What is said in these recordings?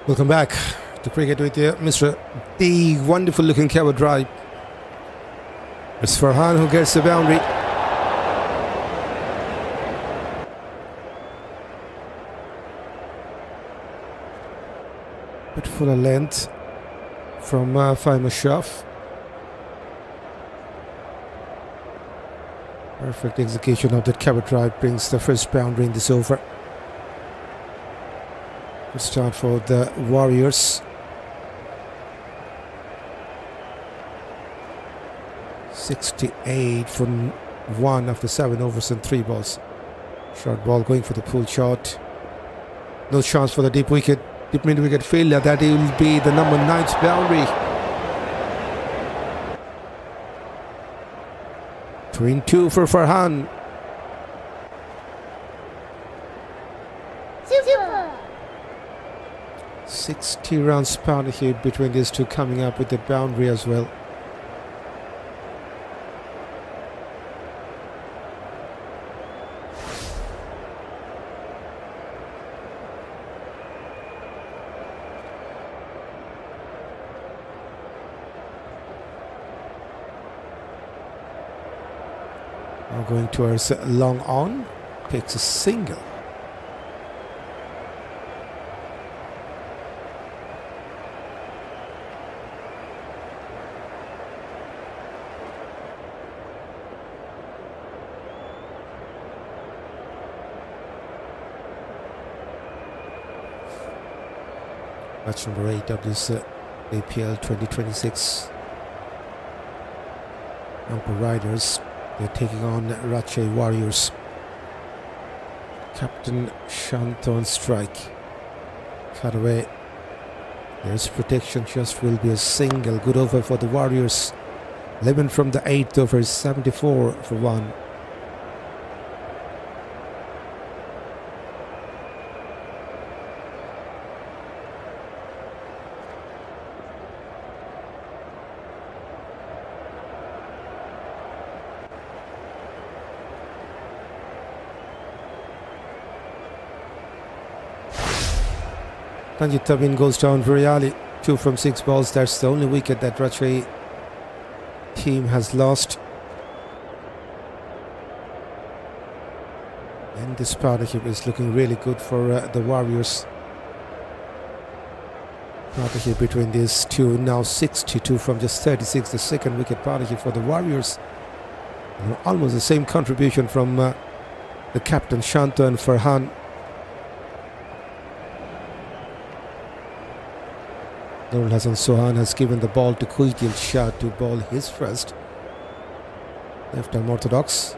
Welcome back to cricket with Mr. D. Wonderful looking cover drive. It's Farhan who gets the boundary. Bit fuller length from Faheem Ashraf. Perfect execution of that cover drive brings the first boundary in this over. Good start for the Warriors. 68 for 1 after 7 overs and 3 balls. Short ball going for the pull shot. No chance for the deep wicket. Deep mid wicket failure. That will be the number 9th boundary. 2 for Farhan. 60 runs partnership between these two, coming up with the boundary as well. Now going towards long on, picks a single. Match number 8 of this BPL 2026. Rangpur Riders, they're taking on Rajshahi Warriors. Captain Shanto on strike. Cut away. There's protection, just will be a single. Good over for the Warriors. 11 from the 8th over, 74 for 1. Tamim goes down very early. 2 from 6 balls. That's the only wicket that Rajshahi team has lost. And this partnership is looking really good for the Warriors. Partnership between these two now 62 from just 36. The second wicket partnership for the Warriors. And almost the same contribution from the captain Shanto and Farhan. Nurul Hasan has given the ball to Khushdil Shah to bowl his first. Left arm orthodox.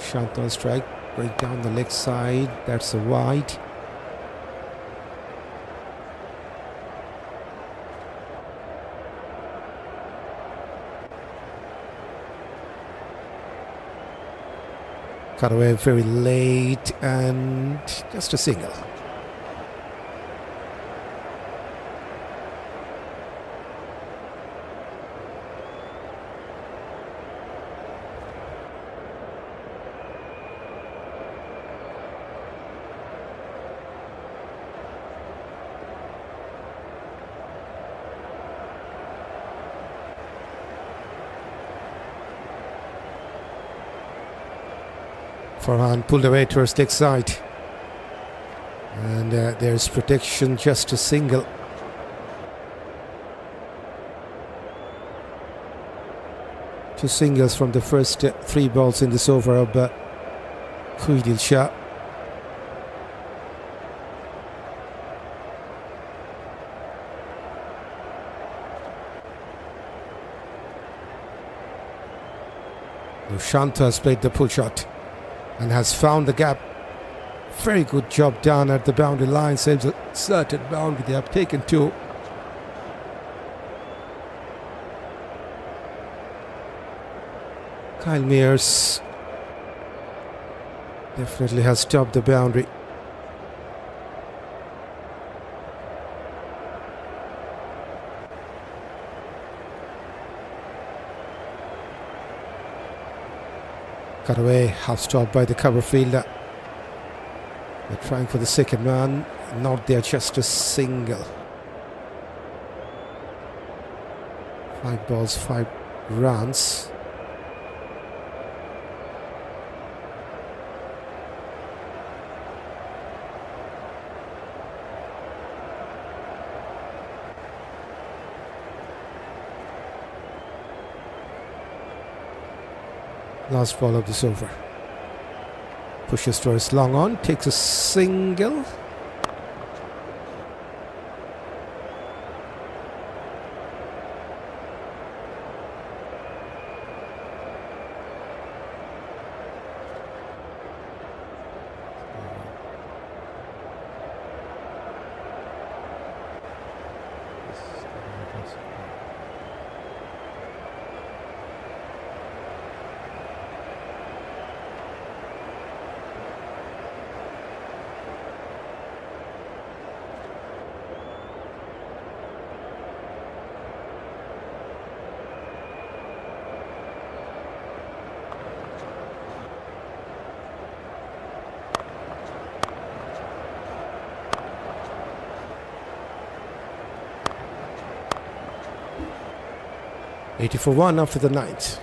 Shanto on strike, going down the leg side. That's a wide. Cut away very late and just a single. Farhan pulled away towards leg side. And there's protection, just a single. Two singles from the first 3 balls in this over of Khushdil Shah. Shanto has played the pull shot and has found the gap. Very good job done at the boundary line. Saves a certain boundary. They have taken 2. Kyle Mears definitely has stopped the boundary. Cut away, half stopped by the cover fielder. They're trying for the second man. Not there, just a single. 5 balls, 5 runs. Last ball of this over. Pushes towards long on, takes a single. Eighty for 1 after the 9th.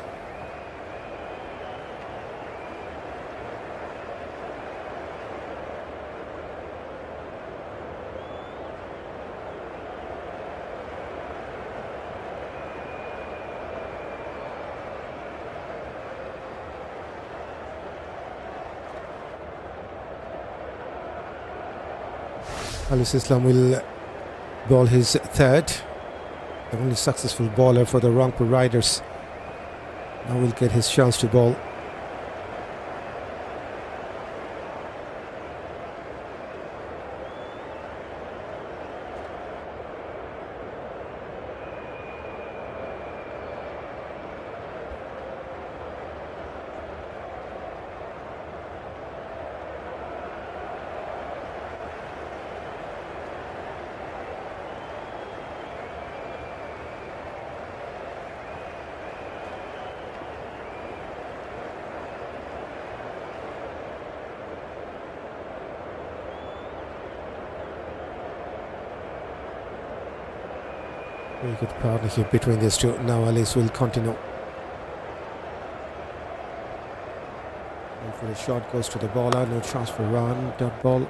Aliss Islam will bowl his third. The only successful bowler for the Rangpur Riders. Now will get his chance to bowl. Very good partnership between these two. Now Aliss will continue. And for the shot goes to the bowler. No chance for run. Dot ball.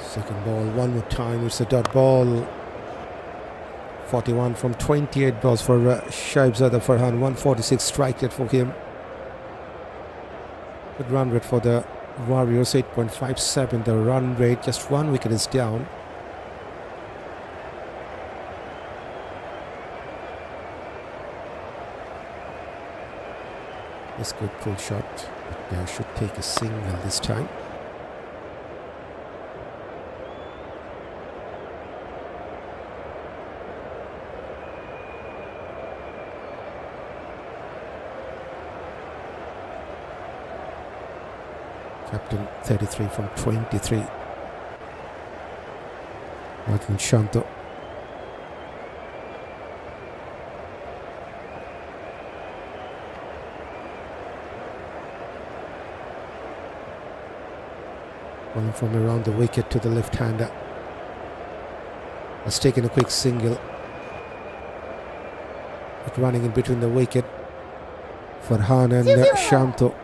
Second ball. One more time. It's a dot ball. 41 from 28 balls for Sahibzada Farhan. 146 strike rate for him. Good run rate for the Warriors. 8.57 the run rate. Just 1 wicket is down. That's good pull shot. But they should take a single this time. Captain 33 from 23. Najmul Shanto. Bowling from around the wicket to the left-hander. Has taken a quick single. But running in between the wicket. Farhan and Shanto.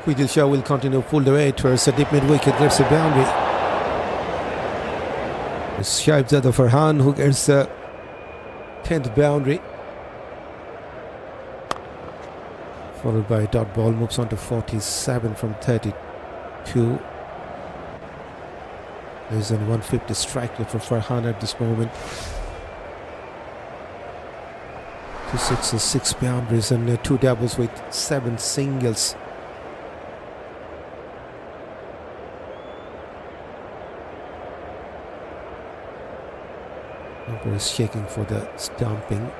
Khushdil Shah will continue pull the way towards the deep mid-wicket, gets a boundary. It's Sahibzada Farhan who gets the 10th boundary. Followed by a dot ball, moves on to 47 from 32. There's a 150 strike rate for Farhan at this moment. 2 sixes, 6 boundaries and 2 doubles with 7 singles. Rangpur is shaking for the stumping,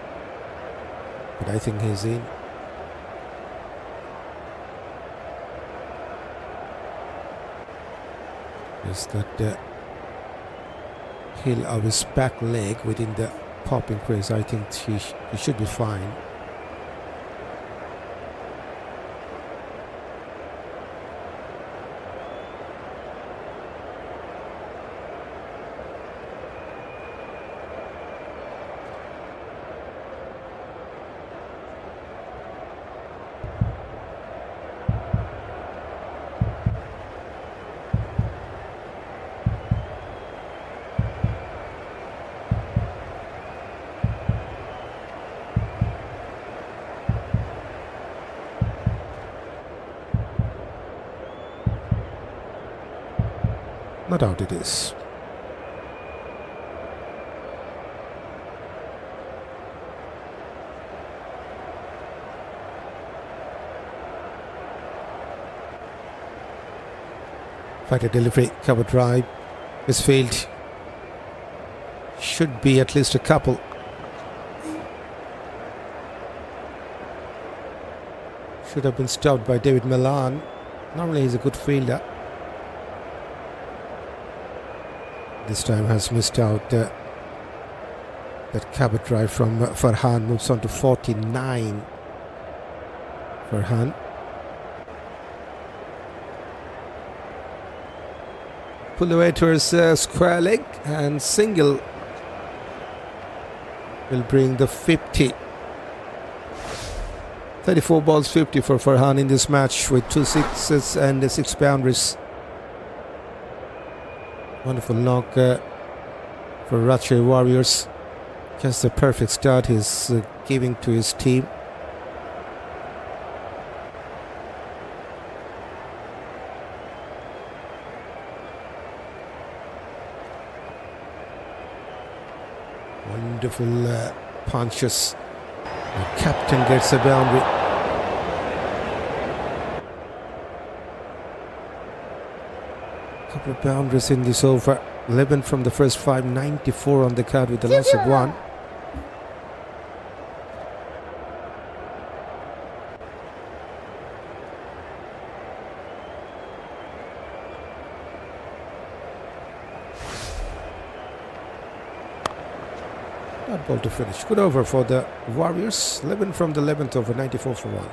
but I think he's in. Is that heel of his back leg within the popping crease? I think he should be fine. No doubt it is. Fighter delivery, cover drive, misfield. Should be at least a couple. Should have been stopped by David Malan. Normally he's a good fielder. This time has missed out that cover drive from Farhan. Moves on to 49. Farhan. Pull away towards square leg and single will bring the 50. 34 balls 50 for Farhan in this match with 2 sixes and 6 boundaries. Wonderful knock for Rajshahi Warriors. Just the perfect start he's giving to his team. Wonderful punches. The captain gets a boundary. Couple of boundaries in this over. 11 from the first 5, 94 on the card with the loss of 1. That ball to finish. Good over for the Warriors. 11 from the 11th over, 94 for 1.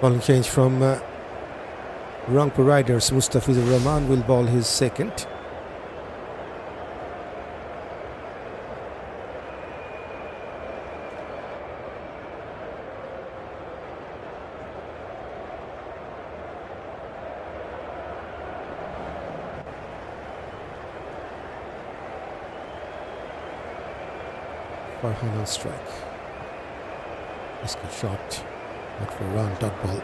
Bowling change from Rangpur Riders. Mustafizur Rahman will bowl his second. Farhan on strike. Risky shot. Not for a run, dot ball.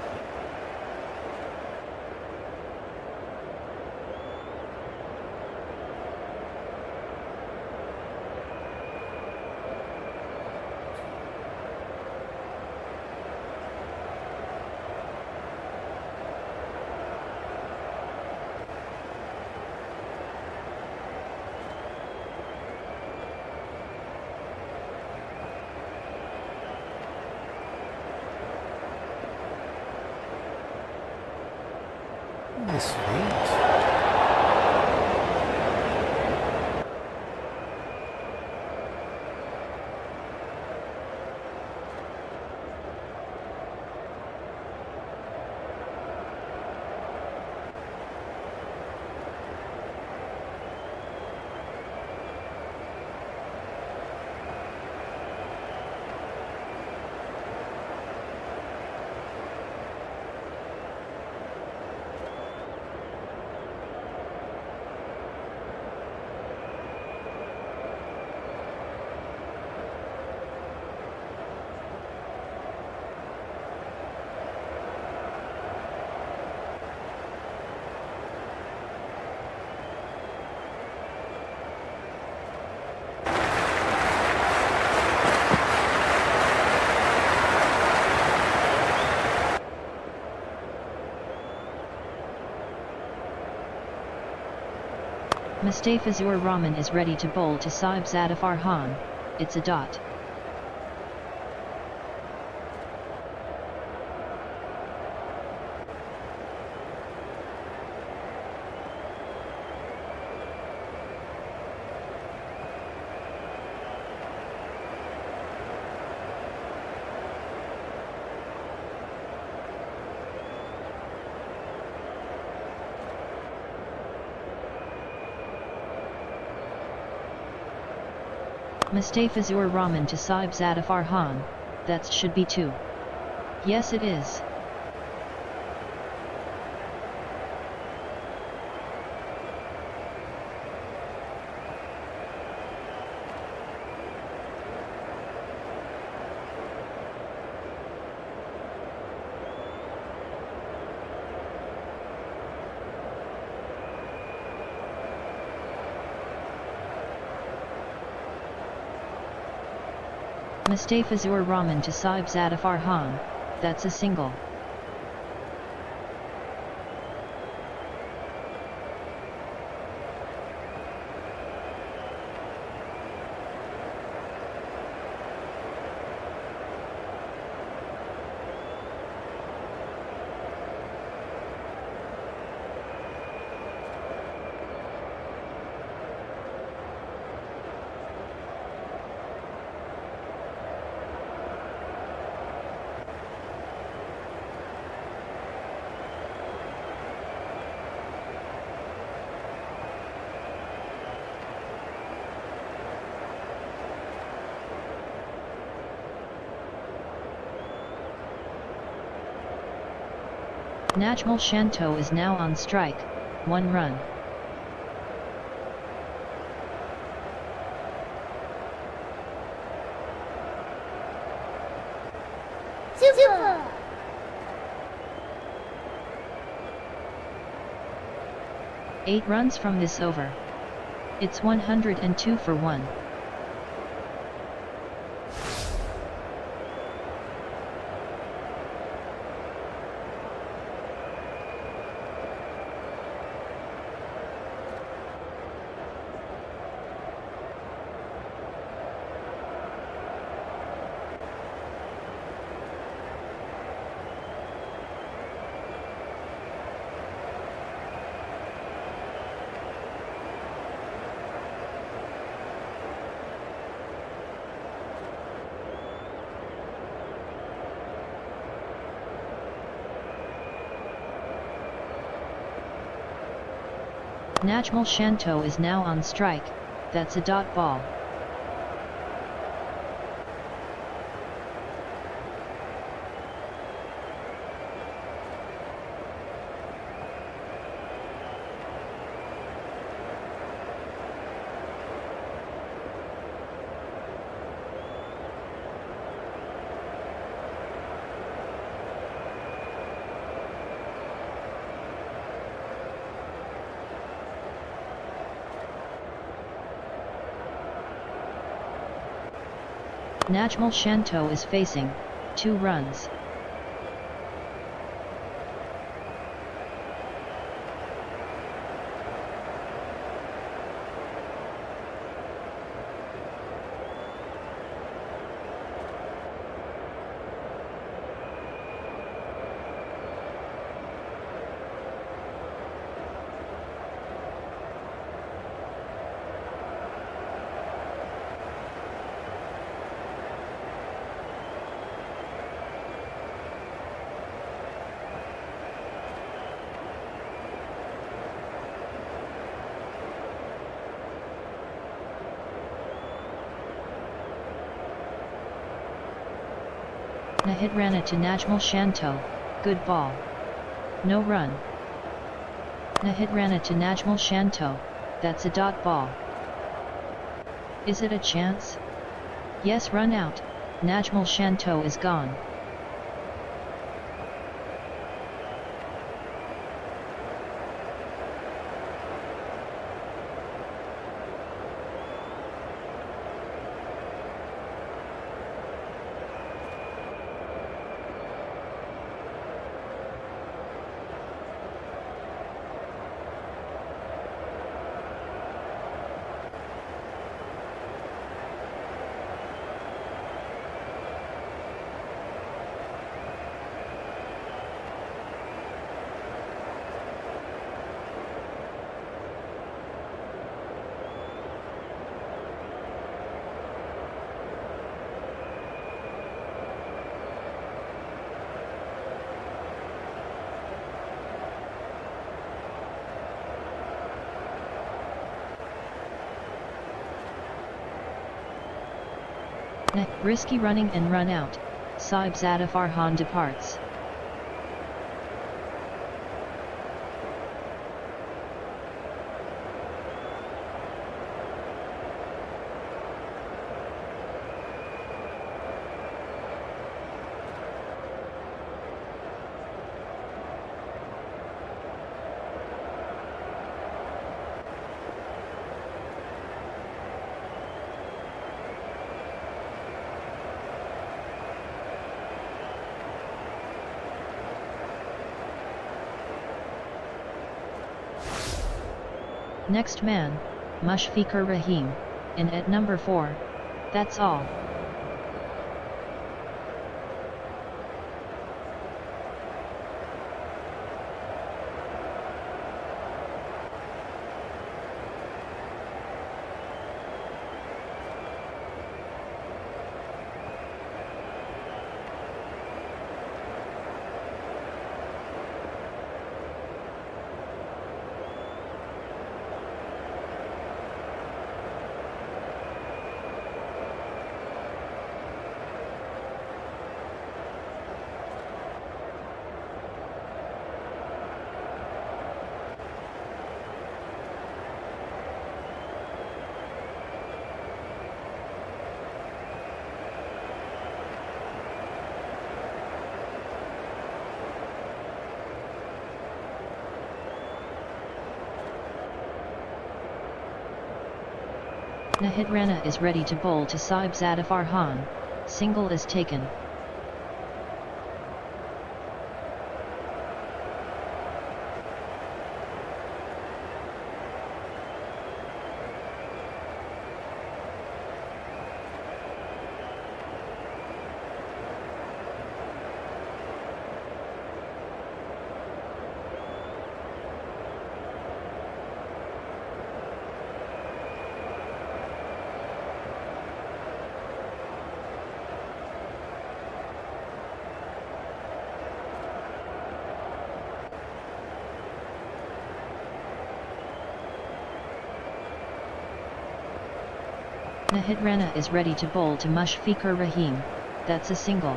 Nice feint. Mustafizur Rahman is ready to bowl to Sahibzada Farhan. It's a dot. Mustafizur Rahman to Sahibzada Farhan. That should be 2. Yes, it is. Mustafizur Rahman to Sahibzada Farhan. That's a single. Najmul Shanto is now on strike, 1 run. Super! 8 runs from this over. It's 102 for 1. Najmul Shanto is now on strike. That's a dot ball. Najmul Shanto is facing 2 runs. Na hit Rana to Najmul Shanto, good ball. No run. Na hit Rana to Najmul Shanto, that's a dot ball. Is it a chance? Yes, run out, Najmul Shanto is gone. Risky running and run out, Sahibzada Farhan departs. Next man, Mushfiqur Rahim, in at number 4, that's all. Nahid Rana is ready to bowl to Sahibzada Farhan, single is taken. Nahid Rana is ready to bowl to Mushfiqur Rahim, that's a single.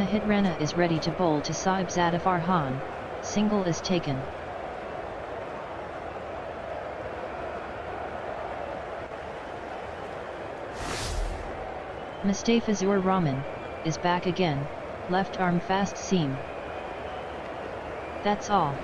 Nahid Rana is ready to bowl to Sahibzada Farhan, single is taken. Mustafizur Rahman is back again, left arm fast seam. That's all.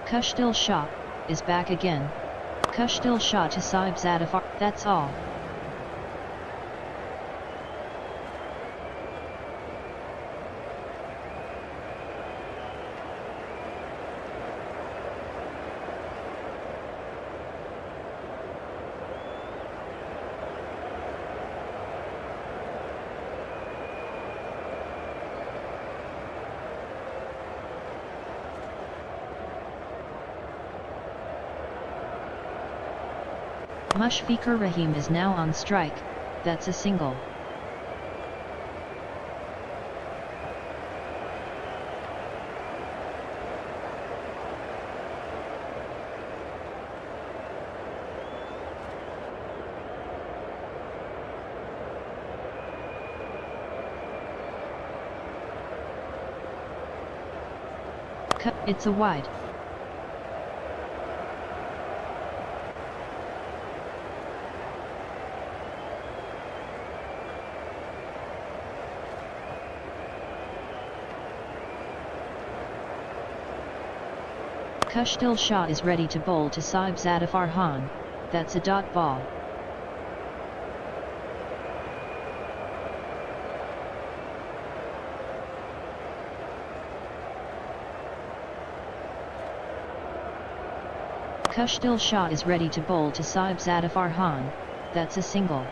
Khushdil Shah is back again. Khushdil Shah to Sahibzada. That's all. Mushfiqur Rahim is now on strike, that's a single. It's a wide. Khushdil Shah is ready to bowl to Sahibzada Farhan, that's a dot ball. Khushdil Shah is ready to bowl to Sahibzada Farhan, that's a single.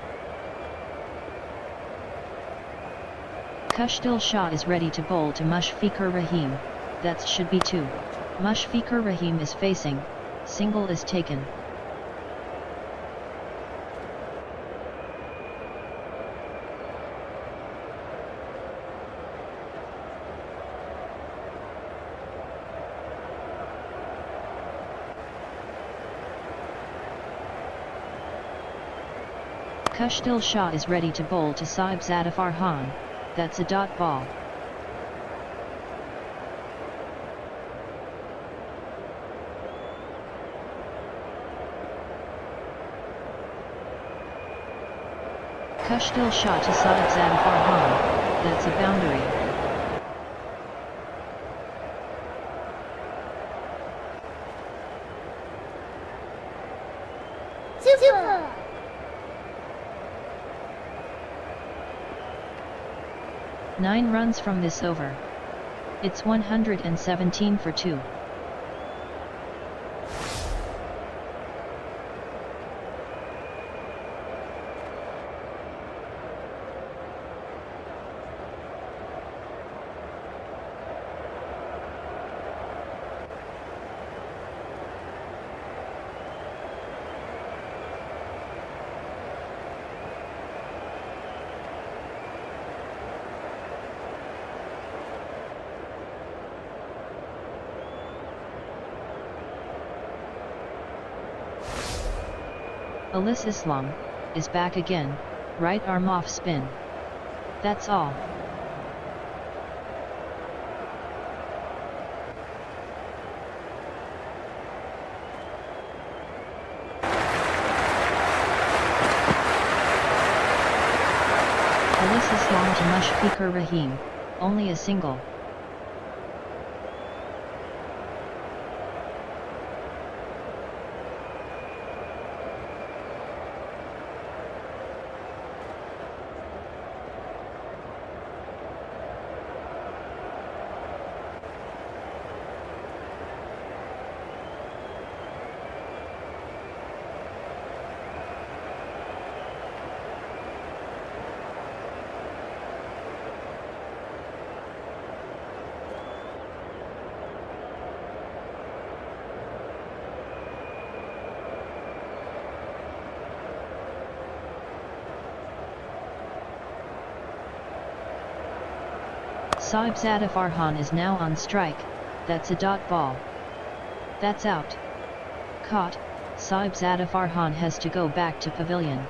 Khushdil Shah is ready to bowl to Mushfiqur Rahim, that should be two. Mushfiqur Rahim is facing, single is taken. Khushdil Shah is ready to bowl to Sahibzada Farhan, that's a dot ball. Khushdil Shah to Sahibzada Farhan, that's a boundary. Super! Nine runs from this over. It's 117 for 2. Aliss Islam is back again, right arm off spin. That's all. Aliss Islam to Mushfiqur Rahim, only a single. Sahibzada Farhan is now on strike, that's a dot ball. That's out. Caught, Sahibzada Farhan has to go back to pavilion.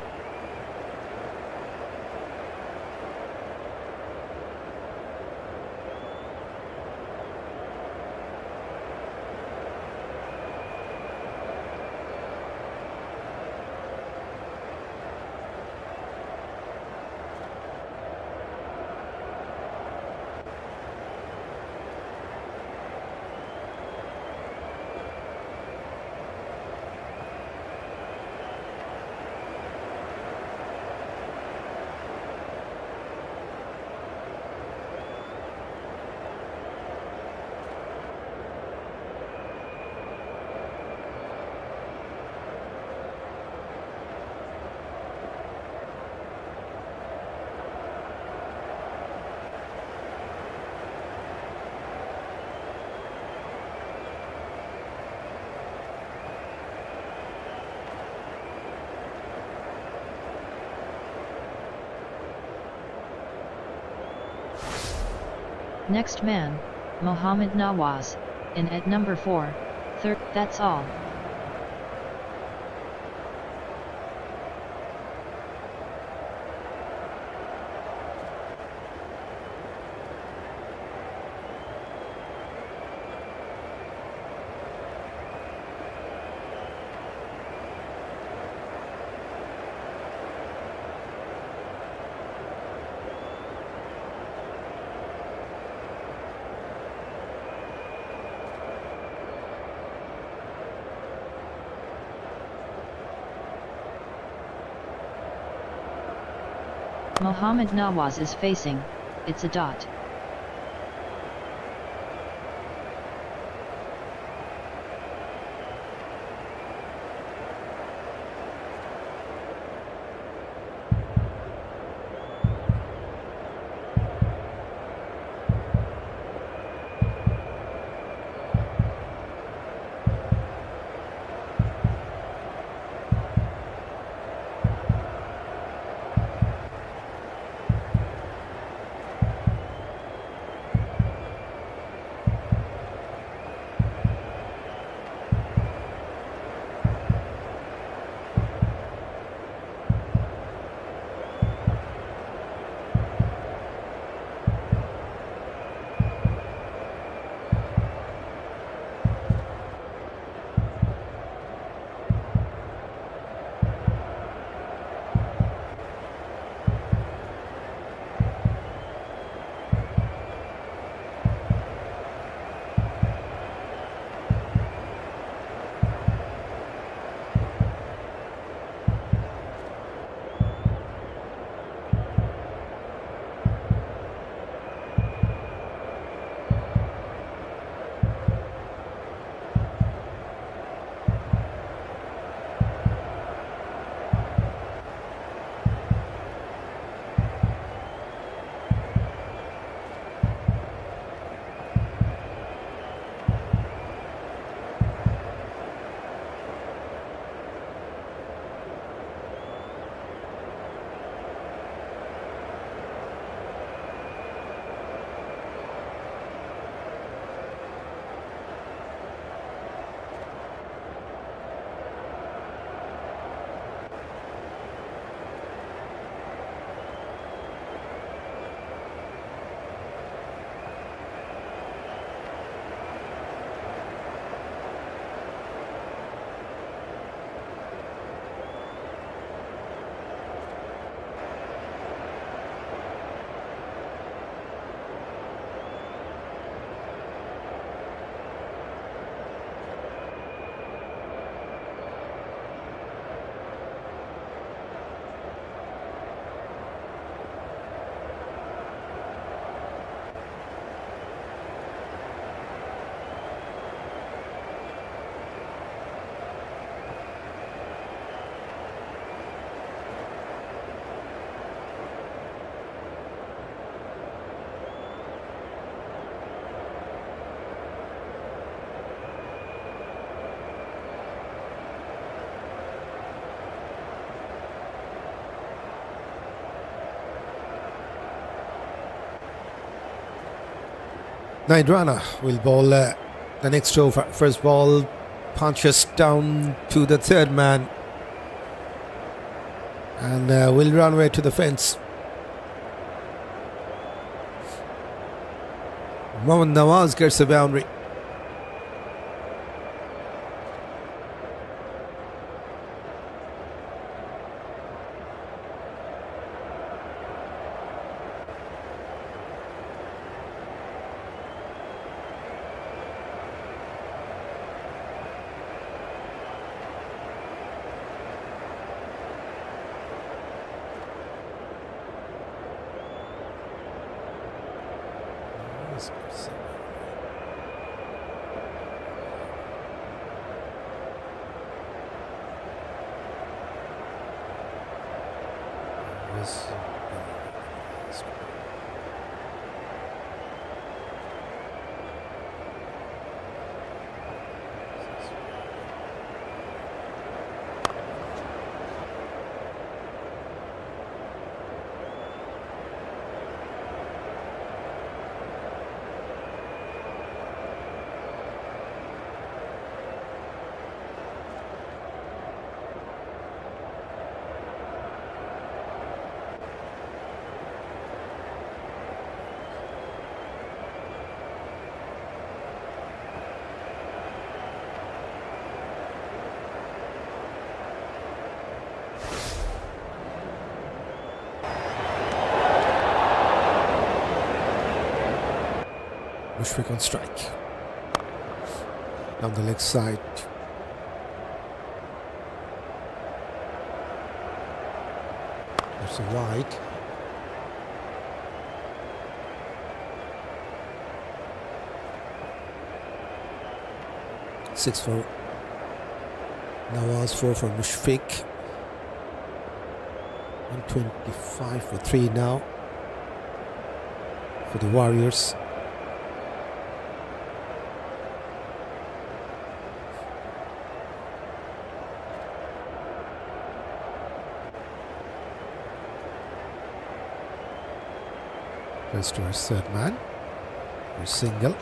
Next man, Mohammad Nawaz, in at number 4, third, that's all. Mohammad Nawaz is facing, it's a dot. Rana will bowl the next over. First ball punches down to the third man and will run away to the fence. Mohammad Nawaz gets the boundary. Mushfiqur on strike. Down the leg side. That's a wide. Six for Nawaz, 4 for Mushfiq. 125 for 3 now for the Warriors. First to our third man. We're single.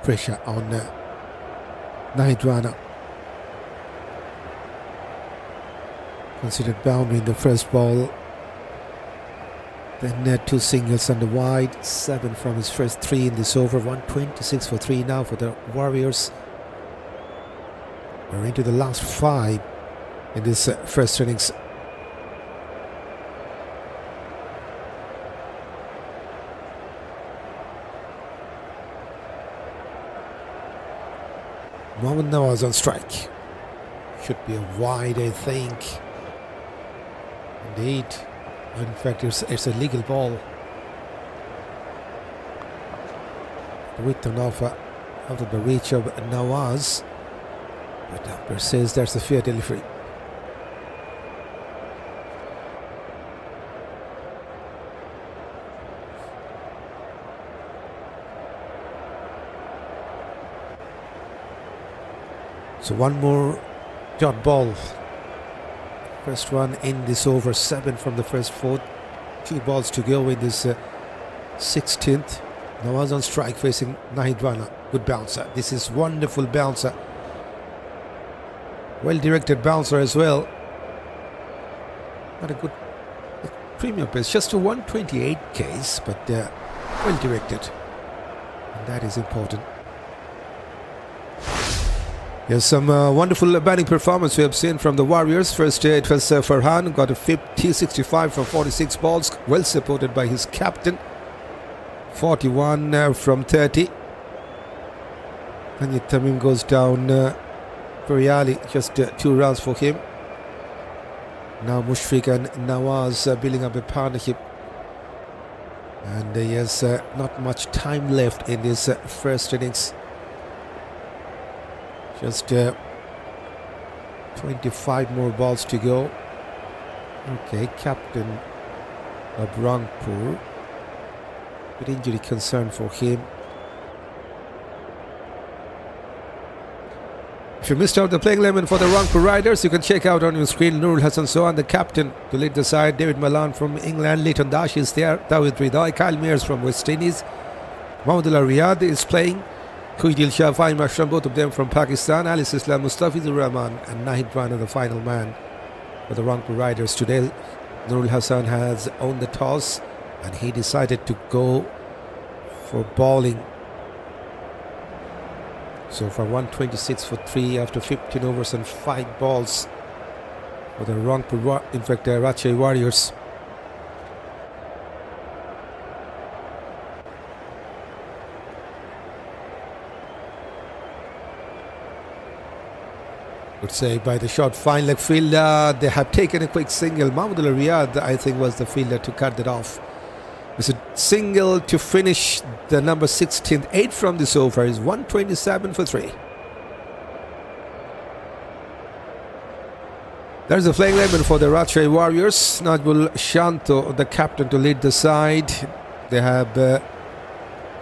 Pressure on Rana. Considered boundary in the first ball. Then 2 singles on the wide. 7 from his first 3 in this over. 126 for 3 now for the Warriors. We're into the last 5 in this first innings. Mahmudullah was on strike. Should be a wide, I think. Indeed. In fact, it's a legal ball. Written off out of the reach of Nawaz. But umpire says that's a fair delivery. So one more dot ball. First one in this over. 7 from the first 4. 2 balls to go in this 16th. Nawaz on strike facing Rana. Good bouncer. This is wonderful bouncer. Well directed bouncer as well. Not a good premium pace. Just a 128 case, but well directed. And that is important. Yes, some wonderful batting performance we have seen from the Warriors. First it was Farhan, got a 65 from 46 balls, well supported by his captain. 41 from 30. And Tamim goes down very early, just 2 runs for him. Now Mushfiq and Nawaz building up a partnership. And yes, not much time left in this first innings. Just 25 more balls to go. Okay, captain of Rangpur. Bit injury concern for him. If you missed out the playing 11 for the Rangpur Riders, you can check out on your screen. Nurul, Hasan, the captain to lead the side. David Malan from England. Litton is there. Dawid, Hridoy. Kyle Mears from West Indies. Mahmudullah Riyad is playing. Khushdil, Shah, Faheem, Ashraf, both of them from Pakistan. Aliss, Mustafizur, Rahman and Rana, the final man for the Rangpur Riders today. Nurul Hasan has owned the toss and he decided to go for bowling. So for 126 for 3 after 15 overs and 5 balls for the Rangpur, in fact, Rajshahi Warriors. Would say by the short fine leg fielder. They have taken a quick single. Mahmudullah Riyad, I think, was the fielder to cut that off. It's a single to finish the number 16. 8 from this over is 127 for 3. There's the playing 11 for the Rajshahi Warriors. Najmul, Shanto, the captain, to lead the side. They have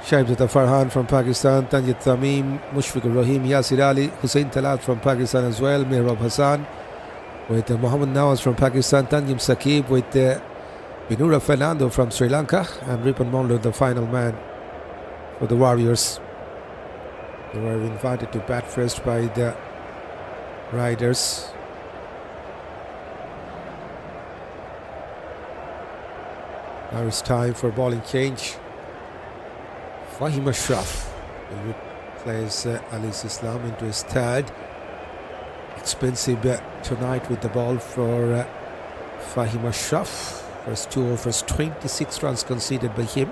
Sahibzada Farhan from Pakistan, Tanzid, Tamim, Mushfiqur, Rahim, Yasir, Ali, Hussain, Talat from Pakistan as well, Hasan, with Muhammad Nawaz from Pakistan, Tanzim Saqib with Binura Fernando from Sri Lanka, and Ripon, the final man for the Warriors. They were invited to bat first by the Riders. Now it's time for bowling change. Faheem Ashraf will replace Aliss Islam into his third. Expensive tonight with the ball for Faheem Ashraf. First 2 overs, 26 runs conceded by him.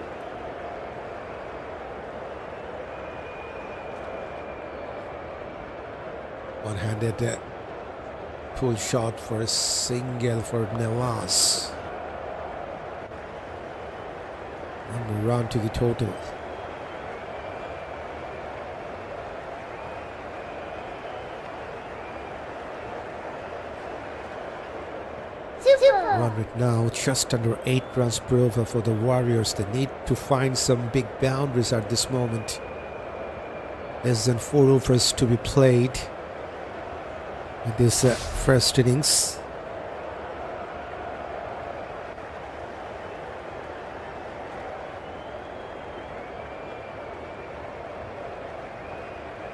One-handed pull shot for a single for Nawaz. One more run to the total. Run rate now just under 8 runs per over for the Warriors. They need to find some big boundaries at this moment. Less than 4 overs to be played in this first innings.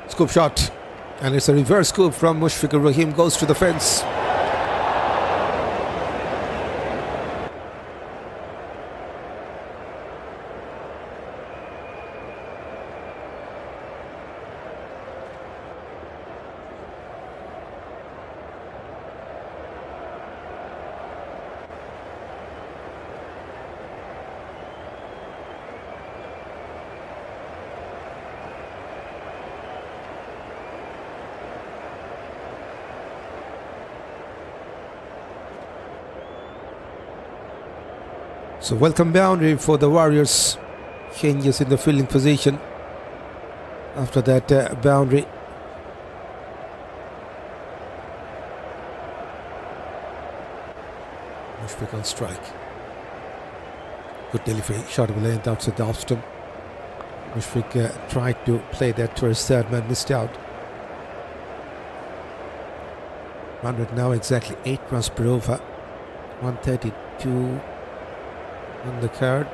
Scoop shot, and it's a reverse scoop from Mushfiqur. Rahim goes to the fence. So welcome boundary for the Warriors. Changes in the fielding position after that boundary. Mushfiqur on strike. Good delivery, shot of length outside the off stump. Mushfiqur tried to play that to his third man, missed out. Run rate now exactly 8 runs per over. 132 on the card.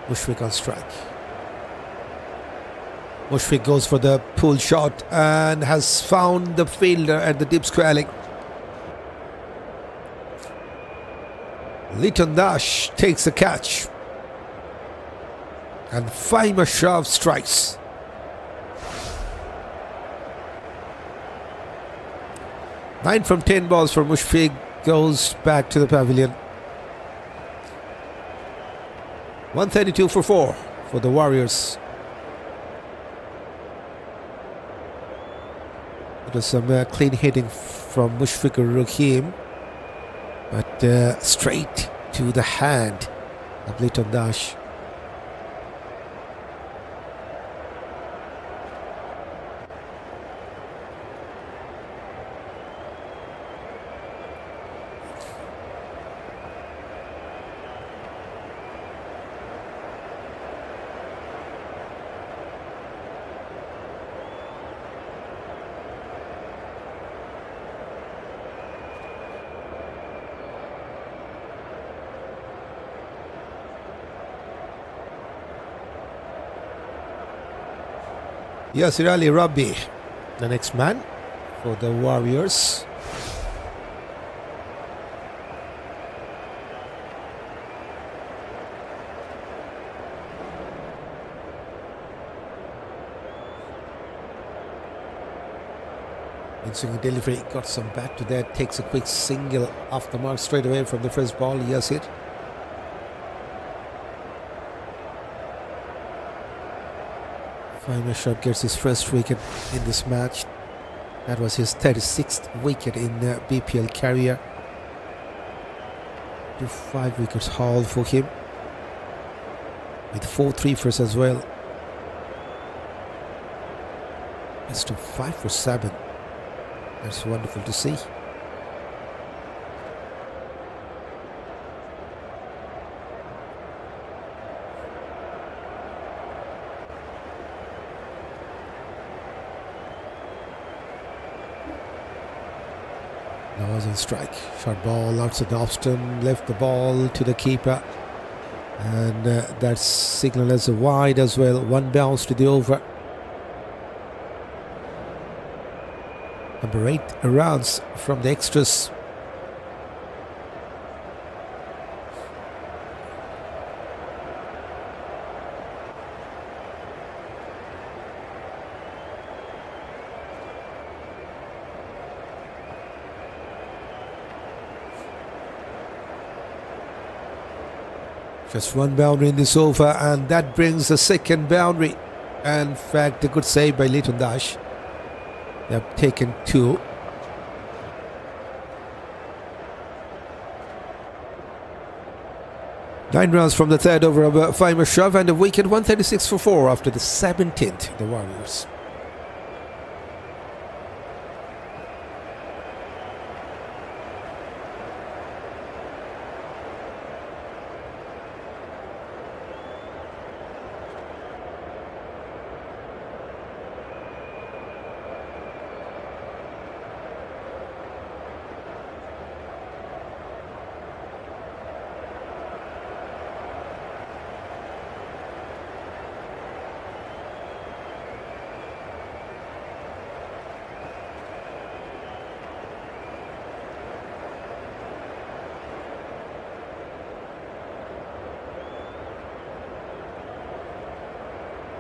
Mushfiqur on strike. Mushfiqur goes for the pull shot and has found the fielder at the deep square leg. Litton dash takes the catch, and Faheem Ashraf strikes. Nine from 10 balls for Mushfiqur goes back to the pavilion. 132 for 4 for the Warriors. It was some clean hitting from Mushfiqur Rahim, but straight to the hand of Litton dash. Yasir Ali Rabbi, the next man for the Warriors. Swinging delivery, got some bat to that, takes a quick single off the mark straight away from the first ball. Yasir. Faheem Ashraf gets his first wicket in this match. That was his 36th wicket in BPL career. 5 wickets haul for him, with 4 3-fers as well. Best of 5 for 7. That's wonderful to see. Now was on strike. Short ball outside the off stump, left the ball to the keeper. And that's signaled as a wide as well. One bounce to the over. Number 8 runs from the extras. Just one boundary in this over, and that brings the second boundary. And in fact, a good save by Litton. They have taken 2. Nine runs from the third over of Faheem Ashraf, and a wicket, 136 for 4 after the 17th, the Warriors.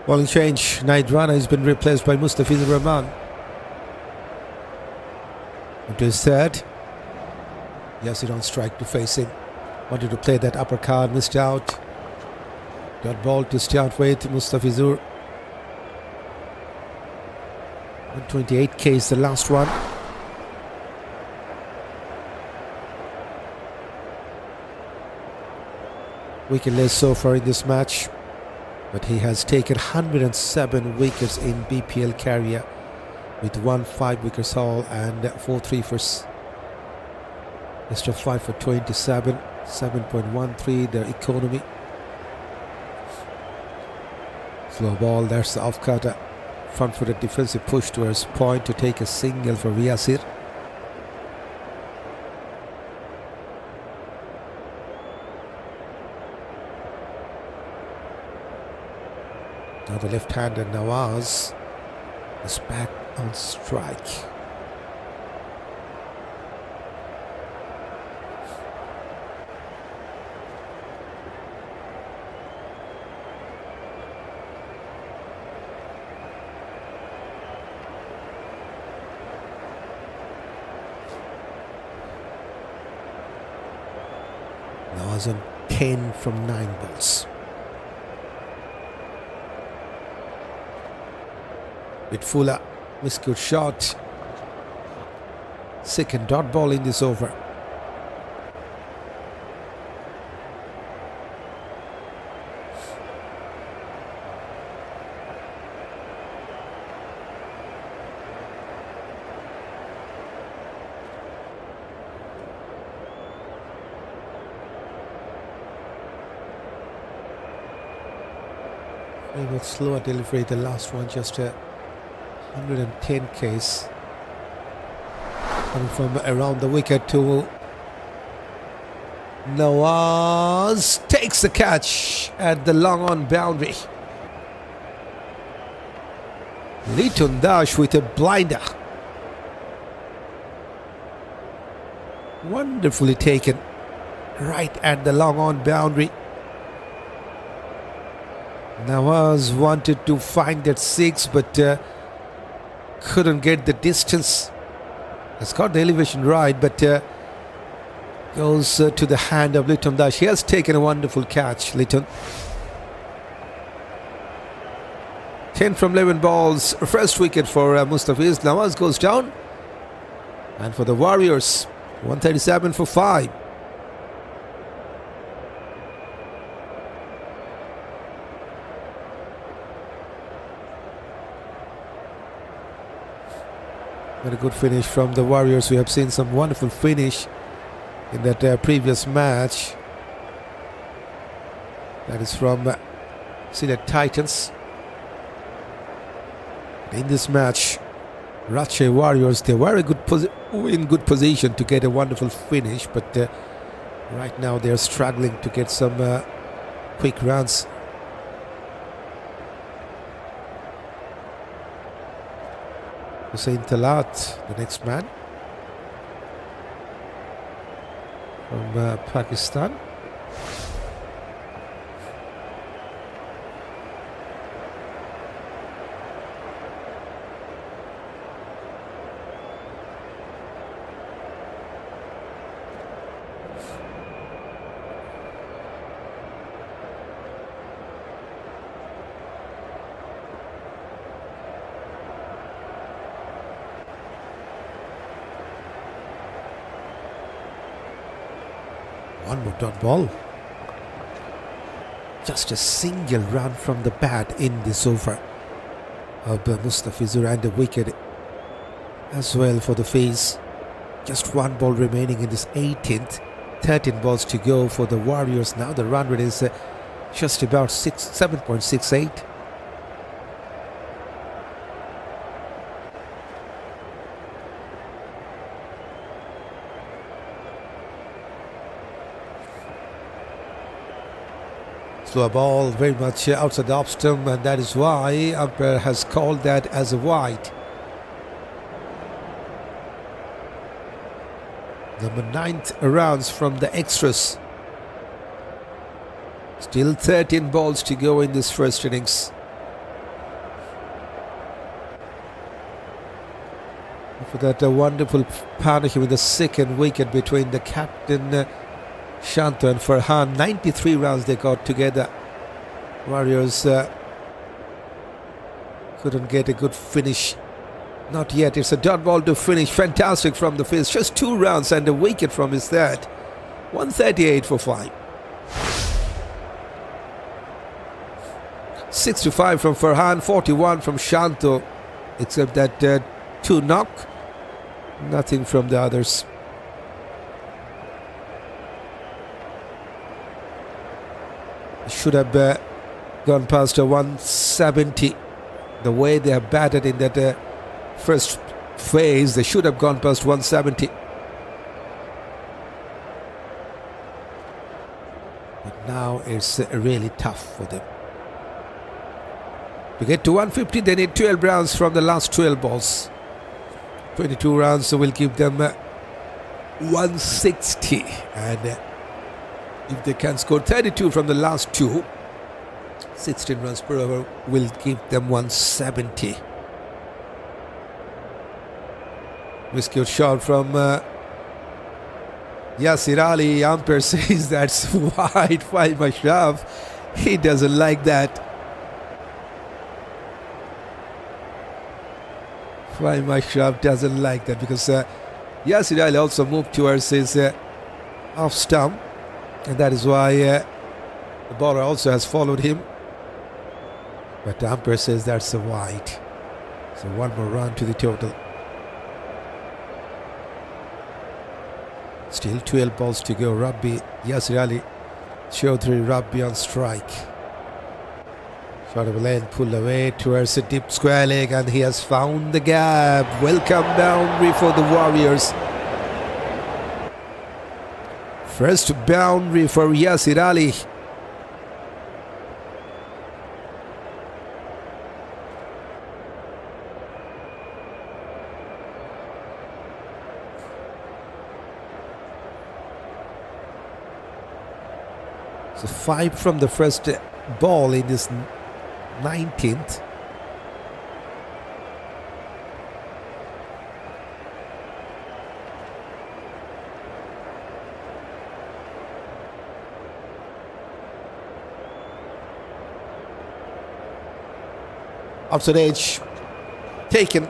Bowling change. Rana has been replaced by Mustafizur Rahman. Into his third. Yasir on strike to face him. Wanted to play that uppercut, missed out. Got ball to start with Mustafizur. 128k is the last one. Wicketless so far in this match. But he has taken 107 wickets in BPL career with 1 5-wicket haul and 4 3-fers. Extra 5 for 27, 7.13 their economy. Slow ball, there's the off-cutter. Front-footed defensive push towards point to take a single for Yasir. Now the left-hander Nawaz is back on strike. Nawaz on 10 from 9 balls. With Fuller, miscue shot. Second dot ball in this over. A bit slower delivery, the last one just a 110 case coming from around the wicket to Nawaz, takes the catch at the long on boundary. Litton with a blinder, wonderfully taken right at the long on boundary. Nawaz wanted to find that 6 but couldn't get the distance. Has got the elevation right, but goes to the hand of Litton. He has taken a wonderful catch, Litton. 10 from 11 balls. First wicket for Mustafizur. Nawaz goes down. And for the Warriors, 137 for 5. Very good finish from the Warriors. We have seen some wonderful finish in that previous match. That is from Sylhet Titans. In this match, Rajshahi Warriors, they were a good in good position to get a wonderful finish, but right now they're struggling to get some quick runs. Hussain Talat, the next man from Pakistan. One more dot ball. Just a single run from the bat in this over of Mustafizur, and a wicket as well for the face. Just one ball remaining in this 18th. 13 balls to go for the Warriors. Now the run rate is just about 7.68. Slow ball very much outside the off stump, and that is why umpire has called that as a wide. Number 9th rounds from the extras. Still 13 balls to go in this first innings. For that wonderful partnership with the second wicket between the captain Shanto and Farhan. 93 rounds they got together. Warriors couldn't get a good finish. Not yet. It's a dot ball to finish. Fantastic from the field. Just 2 rounds and a wicket from his third. 138 for 5. 65 from Farhan. 41 from Shanto. Except that 2 knock. Nothing from the others. Should have gone past a 170. The way they have batted in that first phase, they should have gone past 170. But now it's really tough for them. To get to 150, they need 12 rounds from the last 12 balls. 22 rounds, so will give them 160. And if they can score 32 from the last 2, 16 runs per over will give them 170. Miscue shot from Yasir Ali. Umpire says that's wide. Faheem Ashraf, he doesn't like that. Faheem Ashraf doesn't like that because Yasir Ali also moved towards his off stump. And that is why the bowler also has followed him. But the umpire says that's a wide. So one more run to the total. Still 12 balls to go. Rabbi, Yasir Ali, Chaudhary, Rabbi on strike. Shot of a lane, pulled away towards a deep square leg, and he has found the gap. Welcome boundary for the Warriors. First boundary for Yasir Ali. So 5 from the first ball in this 19th. Outside edge taken.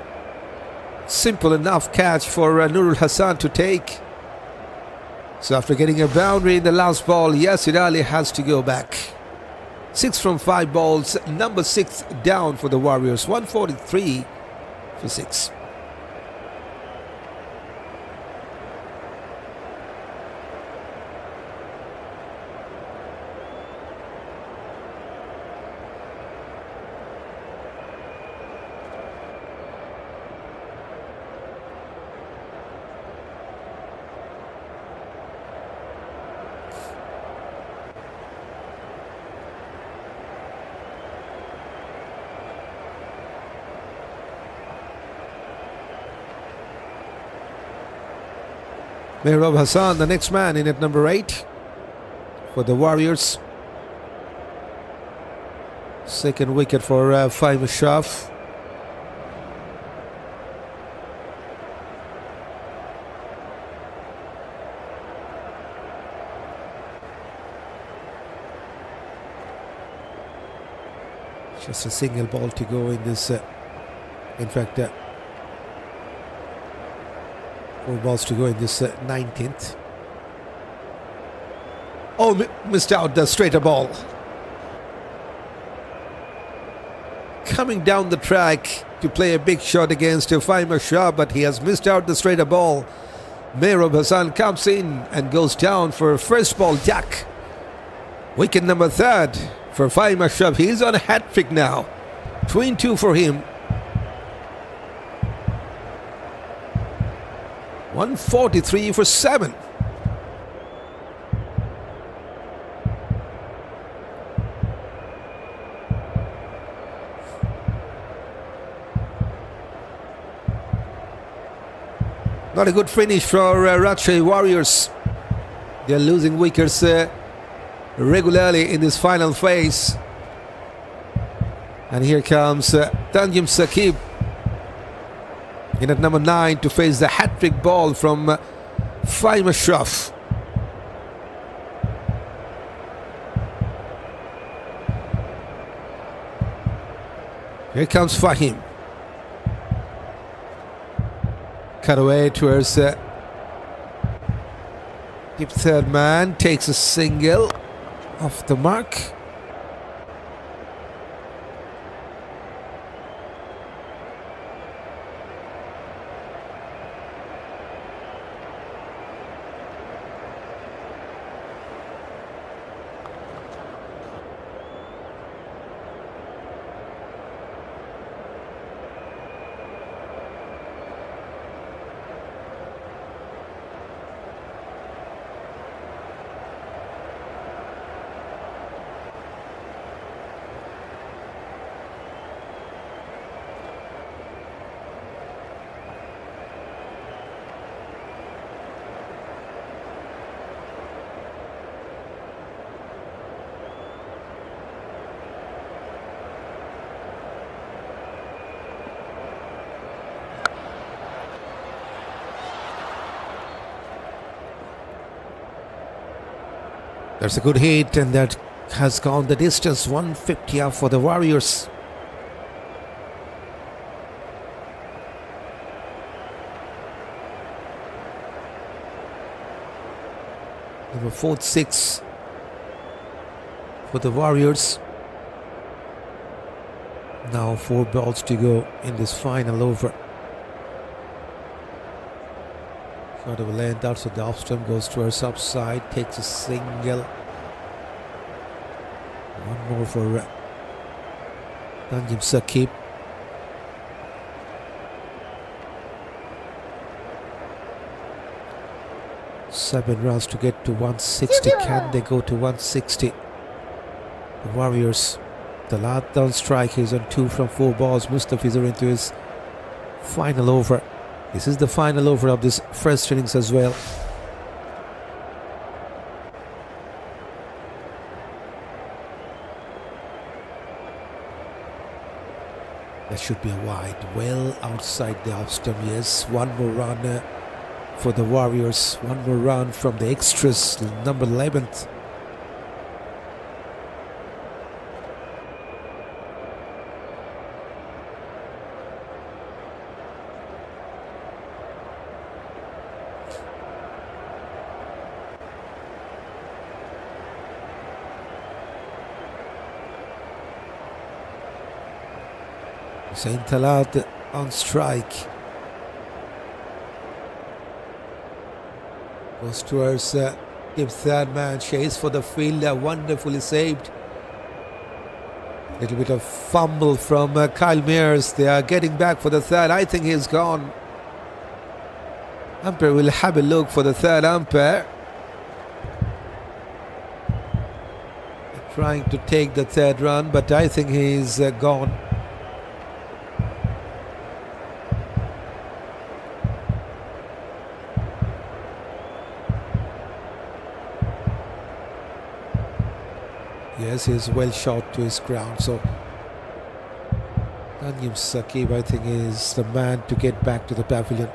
Simple enough catch for Nurul Hasan to take. So after getting a boundary in the last ball, Yasir Ali has to go back. 6 from 5 balls, number 6 down for the Warriors. 143 for 6. Mehrab Hasan, the next man in at number 8 for the Warriors. Second wicket for Faheem Ashraf. Just a single ball to go in this. In fact, 4 balls to go in this 19th. Oh, missed out the straighter ball. Coming down the track to play a big shot against Faheem Ashraf, but he has missed out the straighter ball. Mehrab Hasan comes in and goes down for a first ball duck. Wicket number 3rd for Faheem Ashraf. He's on a hat-trick now. 2 for him. 143 for 7. Not a good finish for Rajshahi Warriors. They're losing wickets regularly in this final phase. And here comes Tanzid Saqib in at number 9 to face the hat-trick ball from Faheem Ashraf. Here comes Faheem. Cut away towards deep third man, takes a single off the mark. There's a good hit, and that has gone the distance. 150 up for the Warriors. Number 4-6 for the Warriors. Now 4 balls to go in this final over. Short of a length outside the off stump, goes towards upside, takes a single. One more for Tanzid Saqib. Seven runs to get to 160. Can they go to 160? The Warriors. Talat on strike. He's on 2 from 4 balls. Mustafizur into his final over. This is the final over of this first innings as well. That should be a wide, well outside the off stump. Yes, one more run for the Warriors. One more run from the extras, number 11th. Hussain Talat on strike. Goes towards deep third man. Chase for the fielder. Wonderfully saved. Little bit of fumble from Kyle Mears. They are getting back for the third. I think he's gone. Umpire will have a look for the third umpire. Trying to take the third run, but I think he's gone. Yes, he's well shot to his ground. So Tanzid Saqib, I think, is the man to get back to the pavilion.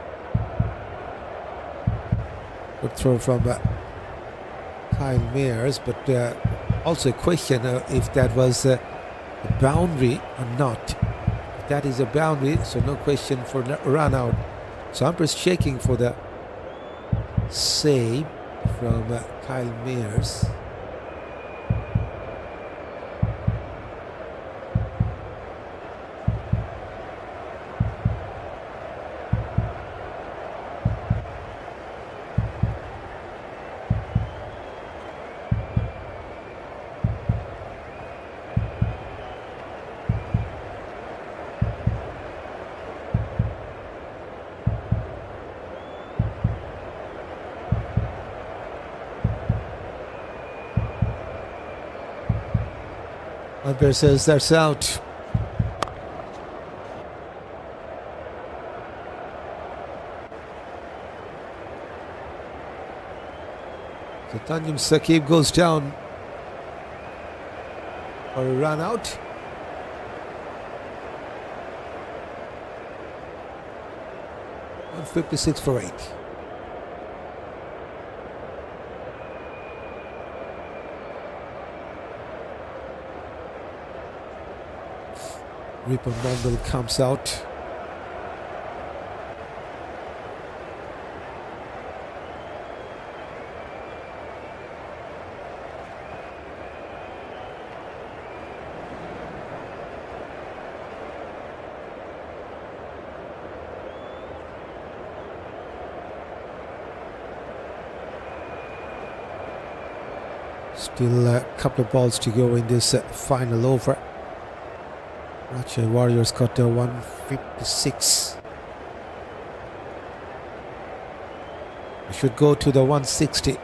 Good throw from Kyle Mayers, but also a question if that was a boundary or not. If that is a boundary, so no question for run out. So umpire's checking for the save from Kyle Mayers. Umpire says that's out. So Tanzid Saqib goes down for a run out. .56 for 8. Ripon Mondal comes out. Still a couple of balls to go in this final over. Rajshahi Warriors got a 156. We should go to the 160.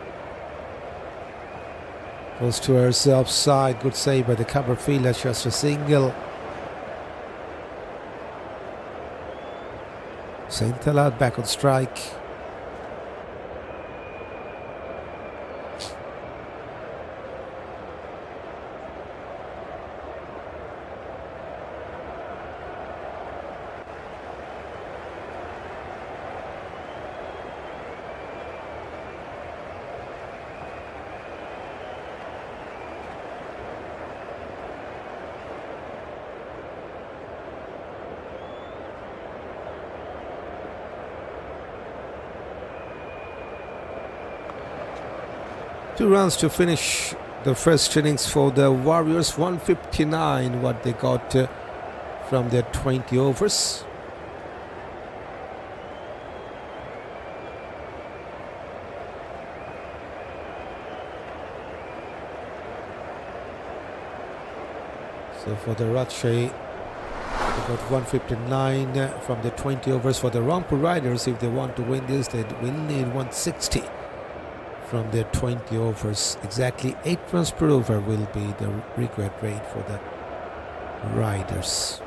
Goes towards the offside. Good save by the cover fielder. Just a single. Talat back on strike. Two runs to finish the first innings for the Warriors. 159 what they got from their 20 overs. So for the Rajshahi, they got 159 from the 20 overs. For the Rangpur Riders, if they want to win this, they will need 160 from their 20 overs. Exactly 8 runs per over will be the required rate for the Riders.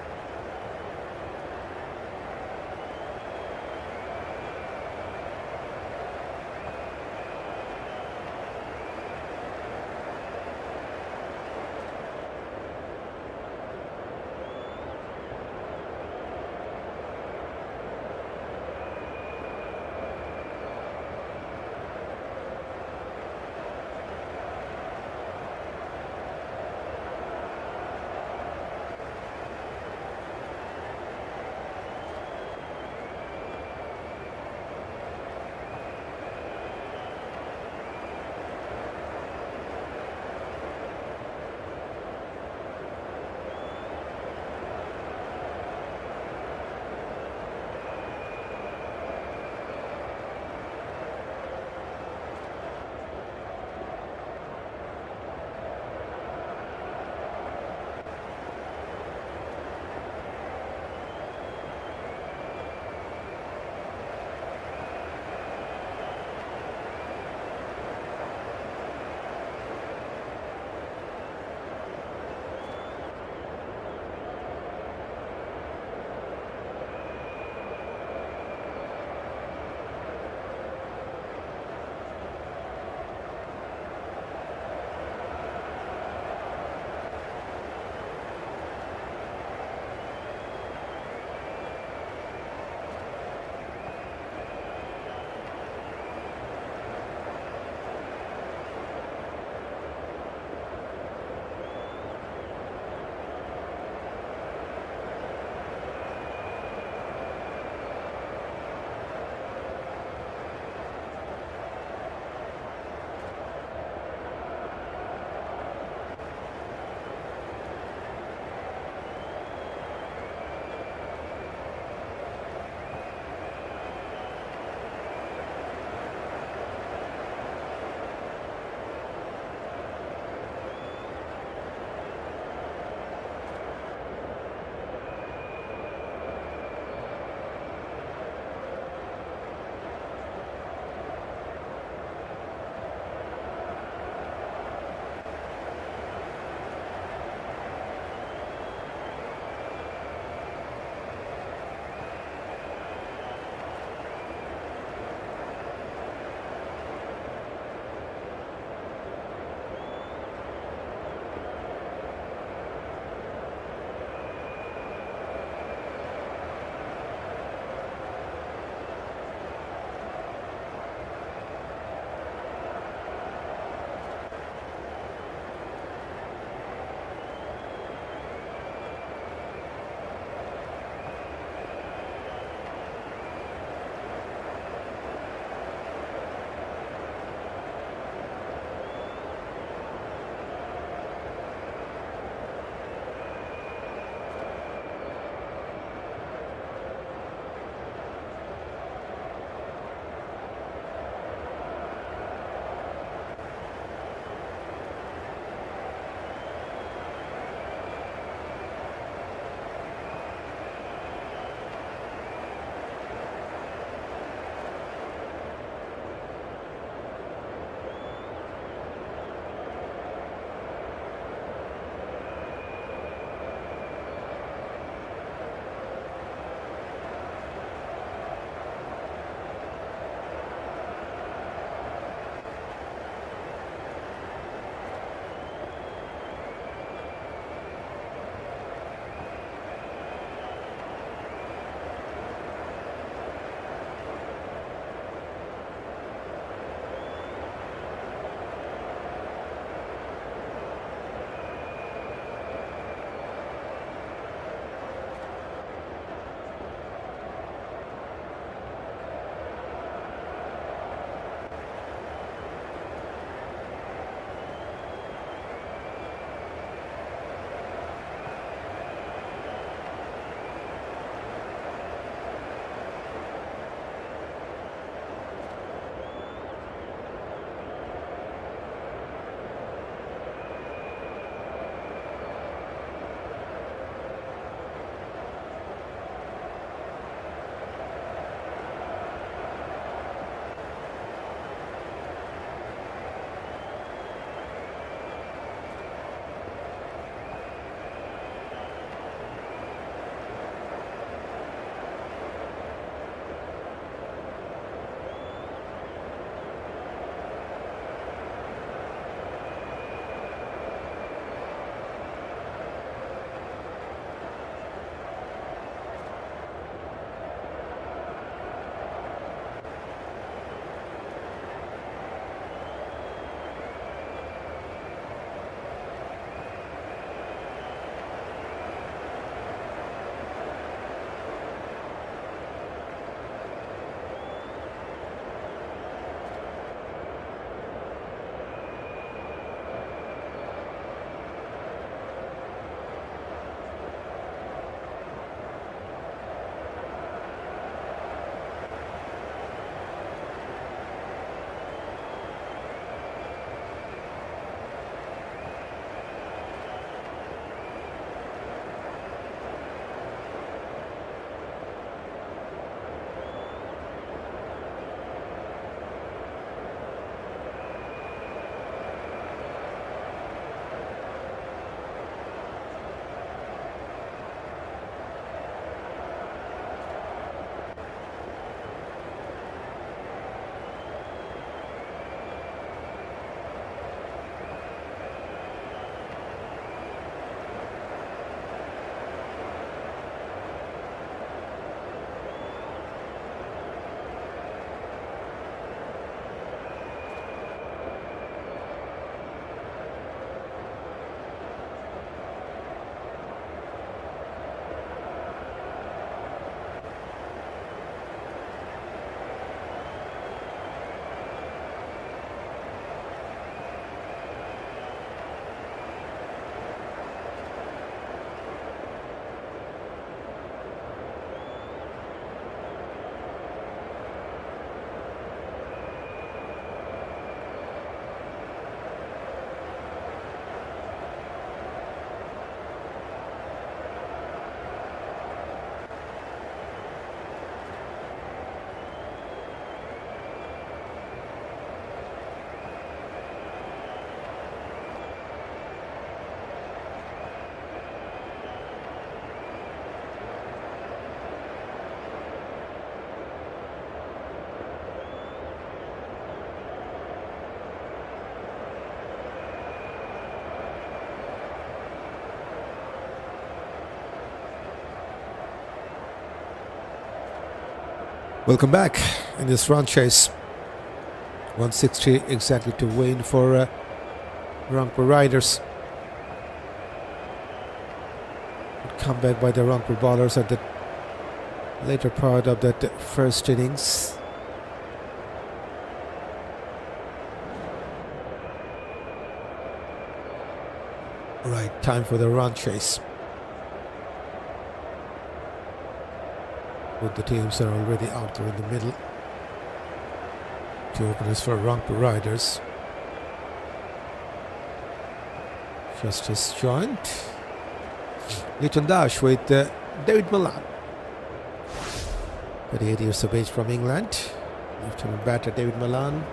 Welcome back in this run chase. 160 exactly to win for Rangpur Riders. Comeback by the Rangpur bowlers at the later part of that first innings. Right, time for the run chase. Both the teams are already out there in the middle. Two openers for Rangpur Riders. Just has joined. Litton with Dawid Malan. 38 years of age from England. Left-handed batter Dawid Malan.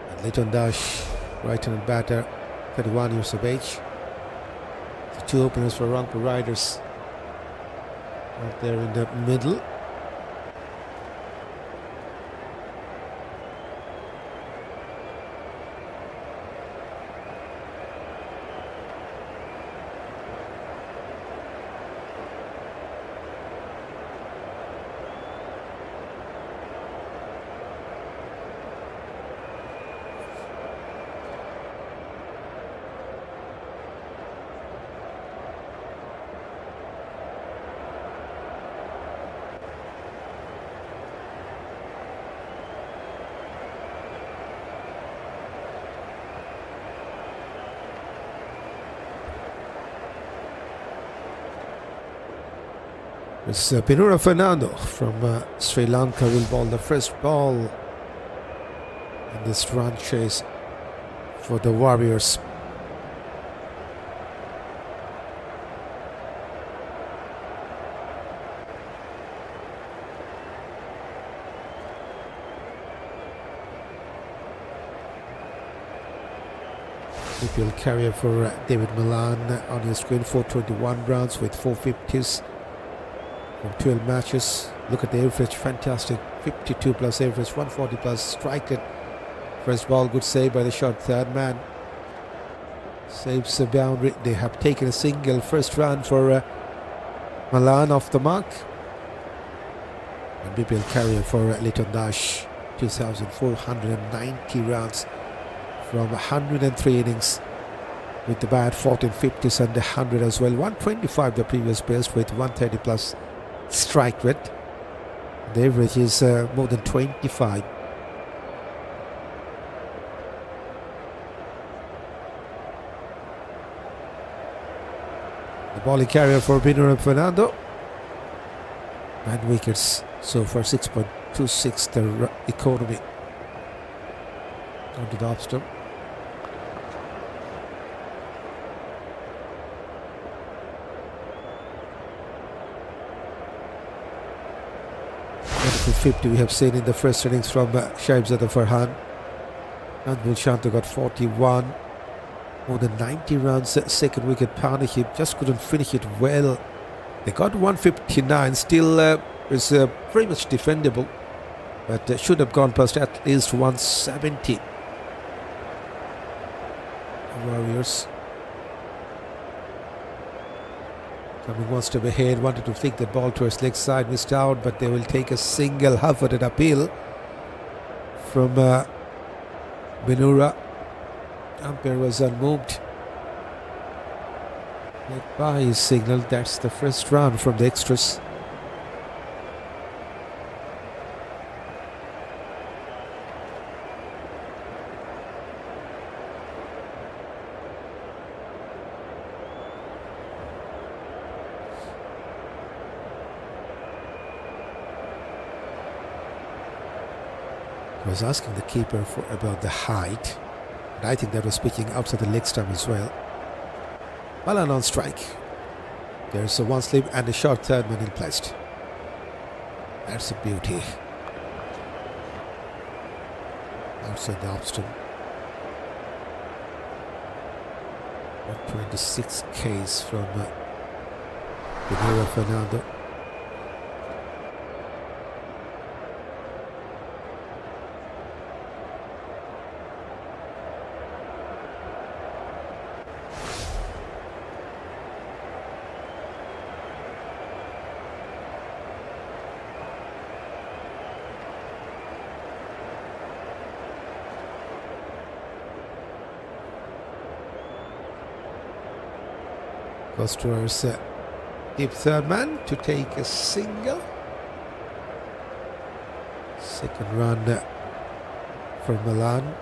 And Litton, right-handed batter, 31 years of age. The two openers for Rangpur Riders out there in the middle. It's Pinura Fernando from Sri Lanka will bowl the first ball in this run chase for the Warriors. BPL carrier for Dawid Malan on your screen, 421 runs with 450s. From 12 matches. Look at the average, fantastic. 52 plus average, 140 plus strike it. First ball, good save by the short third man. Saves the boundary. They have taken a single. First run for Malan off the mark. And BPL carrier for Litton 2,490 runs from 103 innings with the bat, 14 50s and 100 as well. 125 the previous best with 130 plus strike rate. The average is more than 25. The bowling carrier for Pinura Fernando. 9 wickets so far, 6.26 the economy. On to the off stump. For 50 we have seen in the first innings from Sahibzada Farhan. Najmul Shanto got 41. More than 90 runs. Second wicket partnership. Just couldn't finish it well. They got 159. Still is very much defendable. But should have gone past at least 170. Warriors. Coming one step ahead, wanted to flick the ball towards leg side, missed out, but they will take a single half-footed appeal from Pinura. Umpire was unmoved. Leg by is signalled. That's the first run from the extras. I was asking the keeper about the height, and I think that was speaking outside the leg stump as well. Malan on strike. There's a one slip and a short third man in placed. That's a beauty. Outside the off stump. 126 Ks from Pinura Fernando. Goes towards deep third man to take a single. Second run for Malan.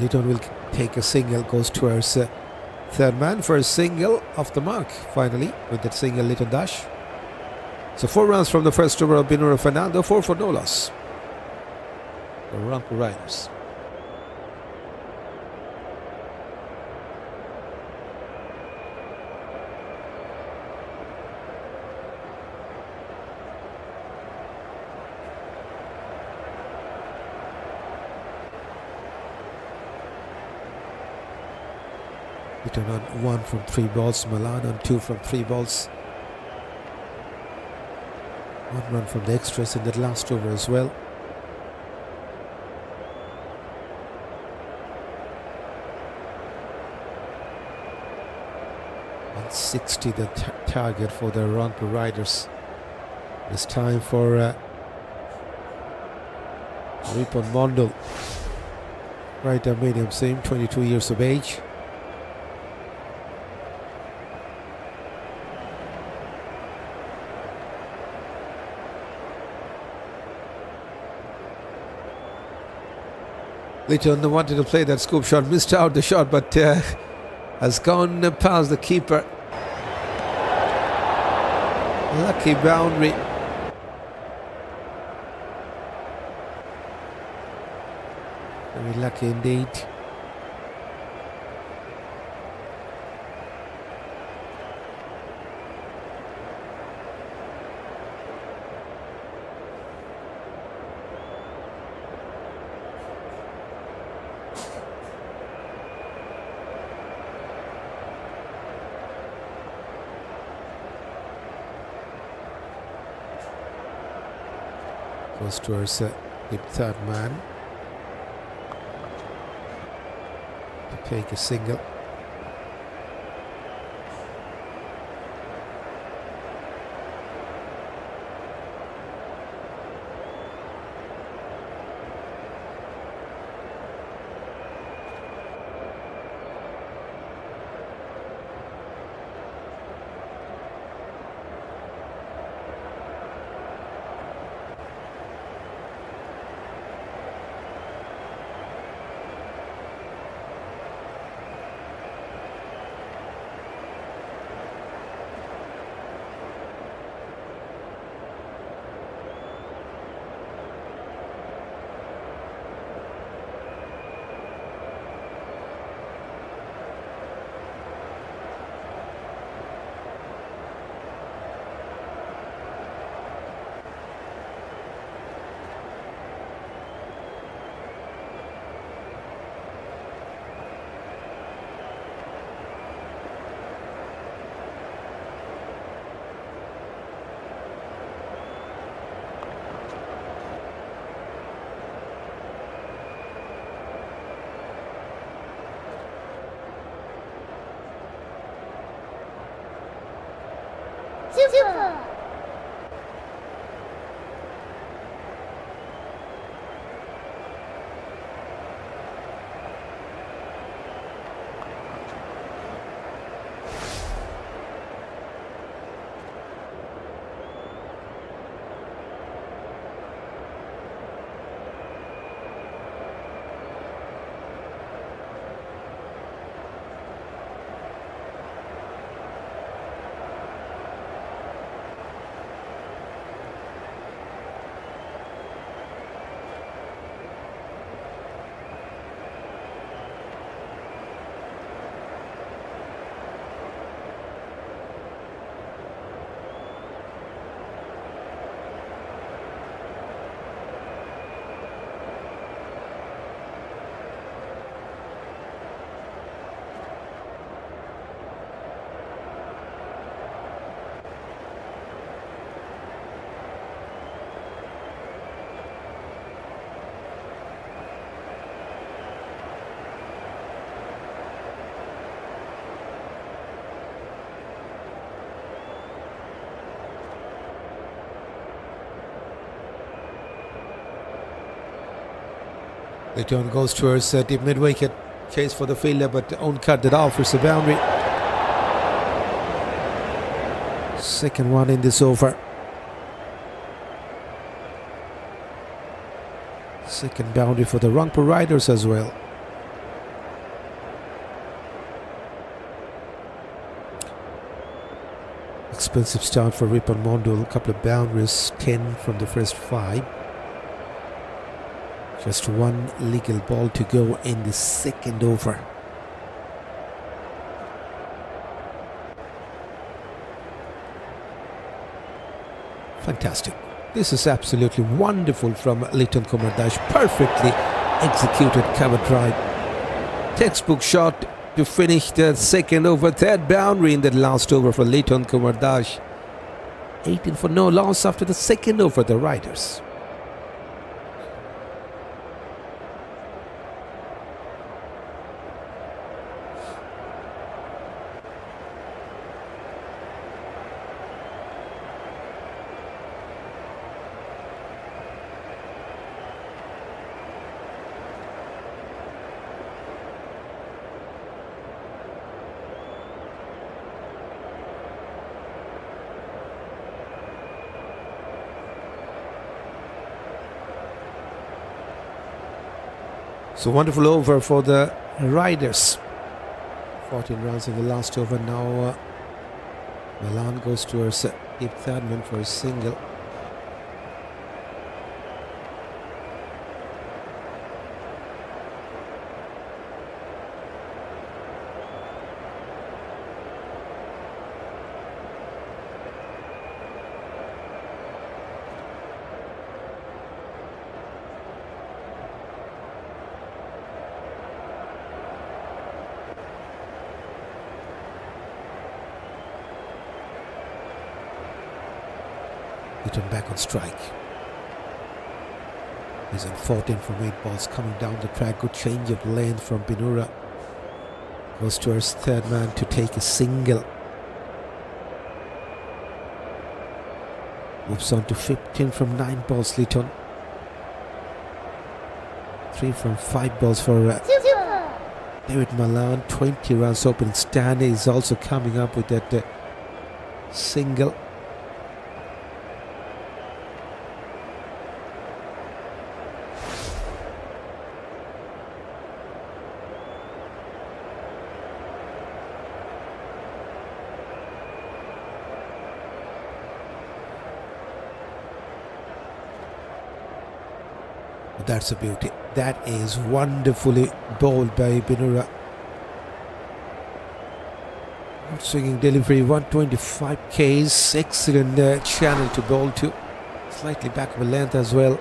Litton will take a single, goes towards third man for a single off the mark finally with that single Litton dash. So 4 runs from the first over of Binura Fernando, 4 for no loss. The Rangpur Riders. Litton on 1 from 3 balls, Malan on 2 from 3 balls. 1 run from the extras in that last over as well. And 60 the target for the Rangpur Riders. It's time for Ripon Mondal, right medium seam, 22 years of age. Litton wanted to play that scoop shot, missed out the shot, but has gone past the keeper. Lucky boundary. Very lucky indeed. Goes towards the third man to take a single. Super! Litton goes towards deep mid-wicket. Chase for the fielder, but own cut it off. It's a boundary. Second one in this over. Second boundary for the Rangpur Riders as well. Expensive start for Ripon Mondul. A couple of boundaries, 10 from the first 5. Just one legal ball to go in the second over. Fantastic. This is absolutely wonderful from Litton Kumardash. Perfectly executed cover drive. Textbook shot to finish the second over. Third boundary in that last over for Litton Kumardash. 18 for no loss after the second over, the Riders. So wonderful over for the Riders. 14 runs in the last over. Now Malan goes towards deep third man for a single. Litton back on strike. He's on 14 from 8 balls coming down the track. Good change of lane from Binura. Goes towards third man to take a single. Moves on to 15 from 9 balls, Litton. 3 from 5 balls for David Malan. 20 runs opening stand. Is also coming up with that single. That's a beauty. That is wonderfully bowled by Binura. Swinging delivery, 125 Ks. Excellent channel to bowl to. Slightly back of a length as well.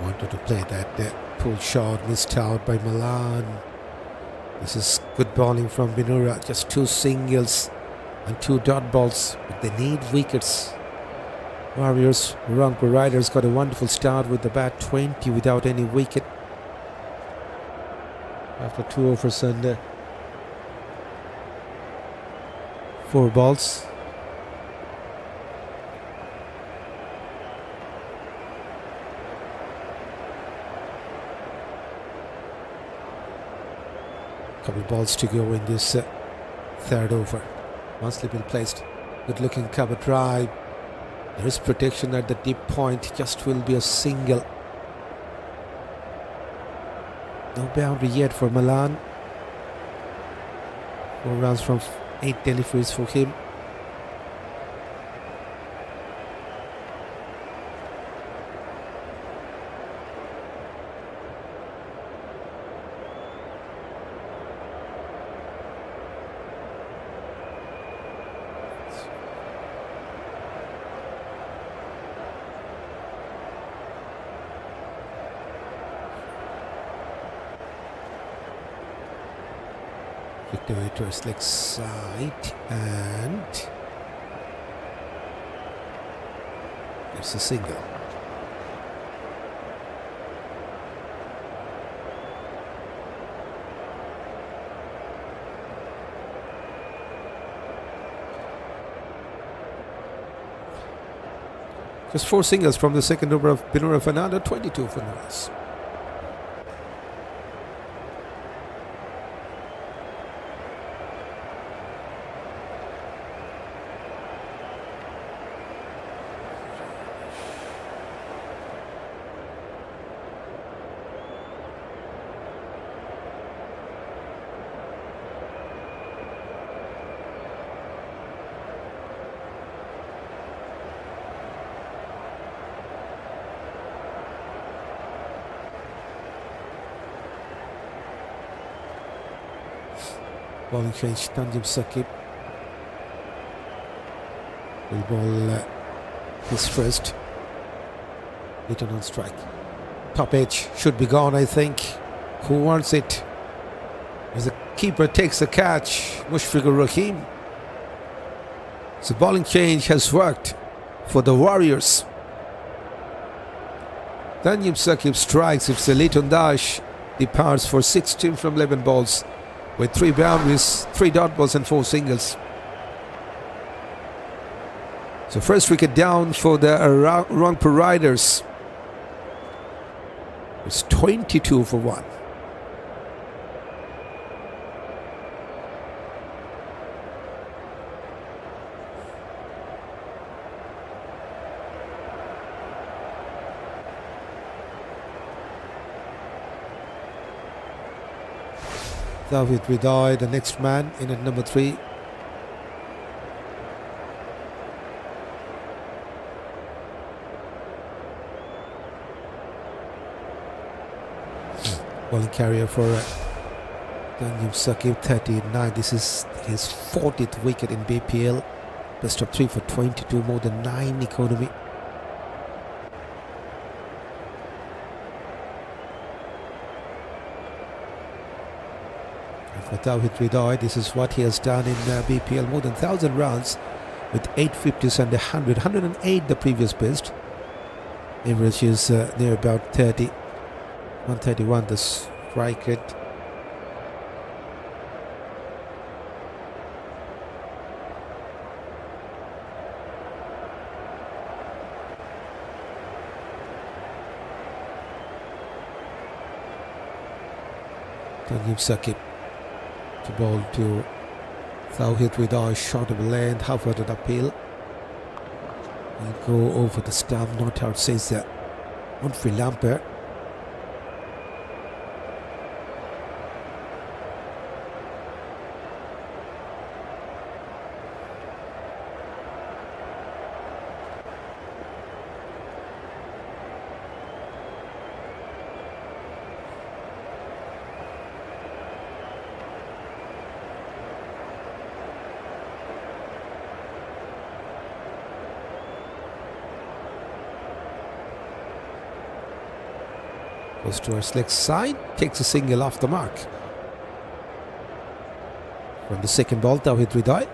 Wanted to play that pull shot, missed out by Malan. This is good bowling from Binura. Just 2 singles and 2 dot balls, but they need wickets. Warriors, Rangpur Riders got a wonderful start with the bat, 20 without any wicket. After 2 overs and 4 balls. Couple balls to go in this third over. One slip in placed. Good looking cover drive. There is protection at the deep point. Just will be a single. No boundary yet for Malan. 4 runs from 8 deliveries for him. Victory to his leg side, and it's a single. Just 4 singles from the second over of Binura Fernando, 22 for Nurul. Bowling change, Tanzid Sakib will bowl his first. Litton on strike. Top edge should be gone, I think. Who wants it? As the keeper takes the catch, Mushfiqur Rahim. So bowling change has worked for the Warriors. Tanzid Sakib strikes. It's a Litton dash. Departs for 16 from 11 balls. With 3 boundaries, 3 dot balls and 4 singles. So first wicket down for the Rangpur Riders. It's 22 for 1. Dawid Hridoy, the next man in at number 3. Bowling carrier for Tanzid Sakib, 39. This is his 40th wicket in BPL. Best of 3 for 22, more than 9 economy. For Tawhid Hridoy, this is what he has done in BPL, more than 1,000 runs with 850s and 100, 108 the previous best. Average is near about 30, 131 the strike rate. Tanzid Sakib to bowl to Tawhid Hridoy, short of length, half-hearted appeal. Will go over the stump, not out, says the on-field umpire. Goes towards leg side, takes a single off the mark. From the second ball, Tawhid Hridoy.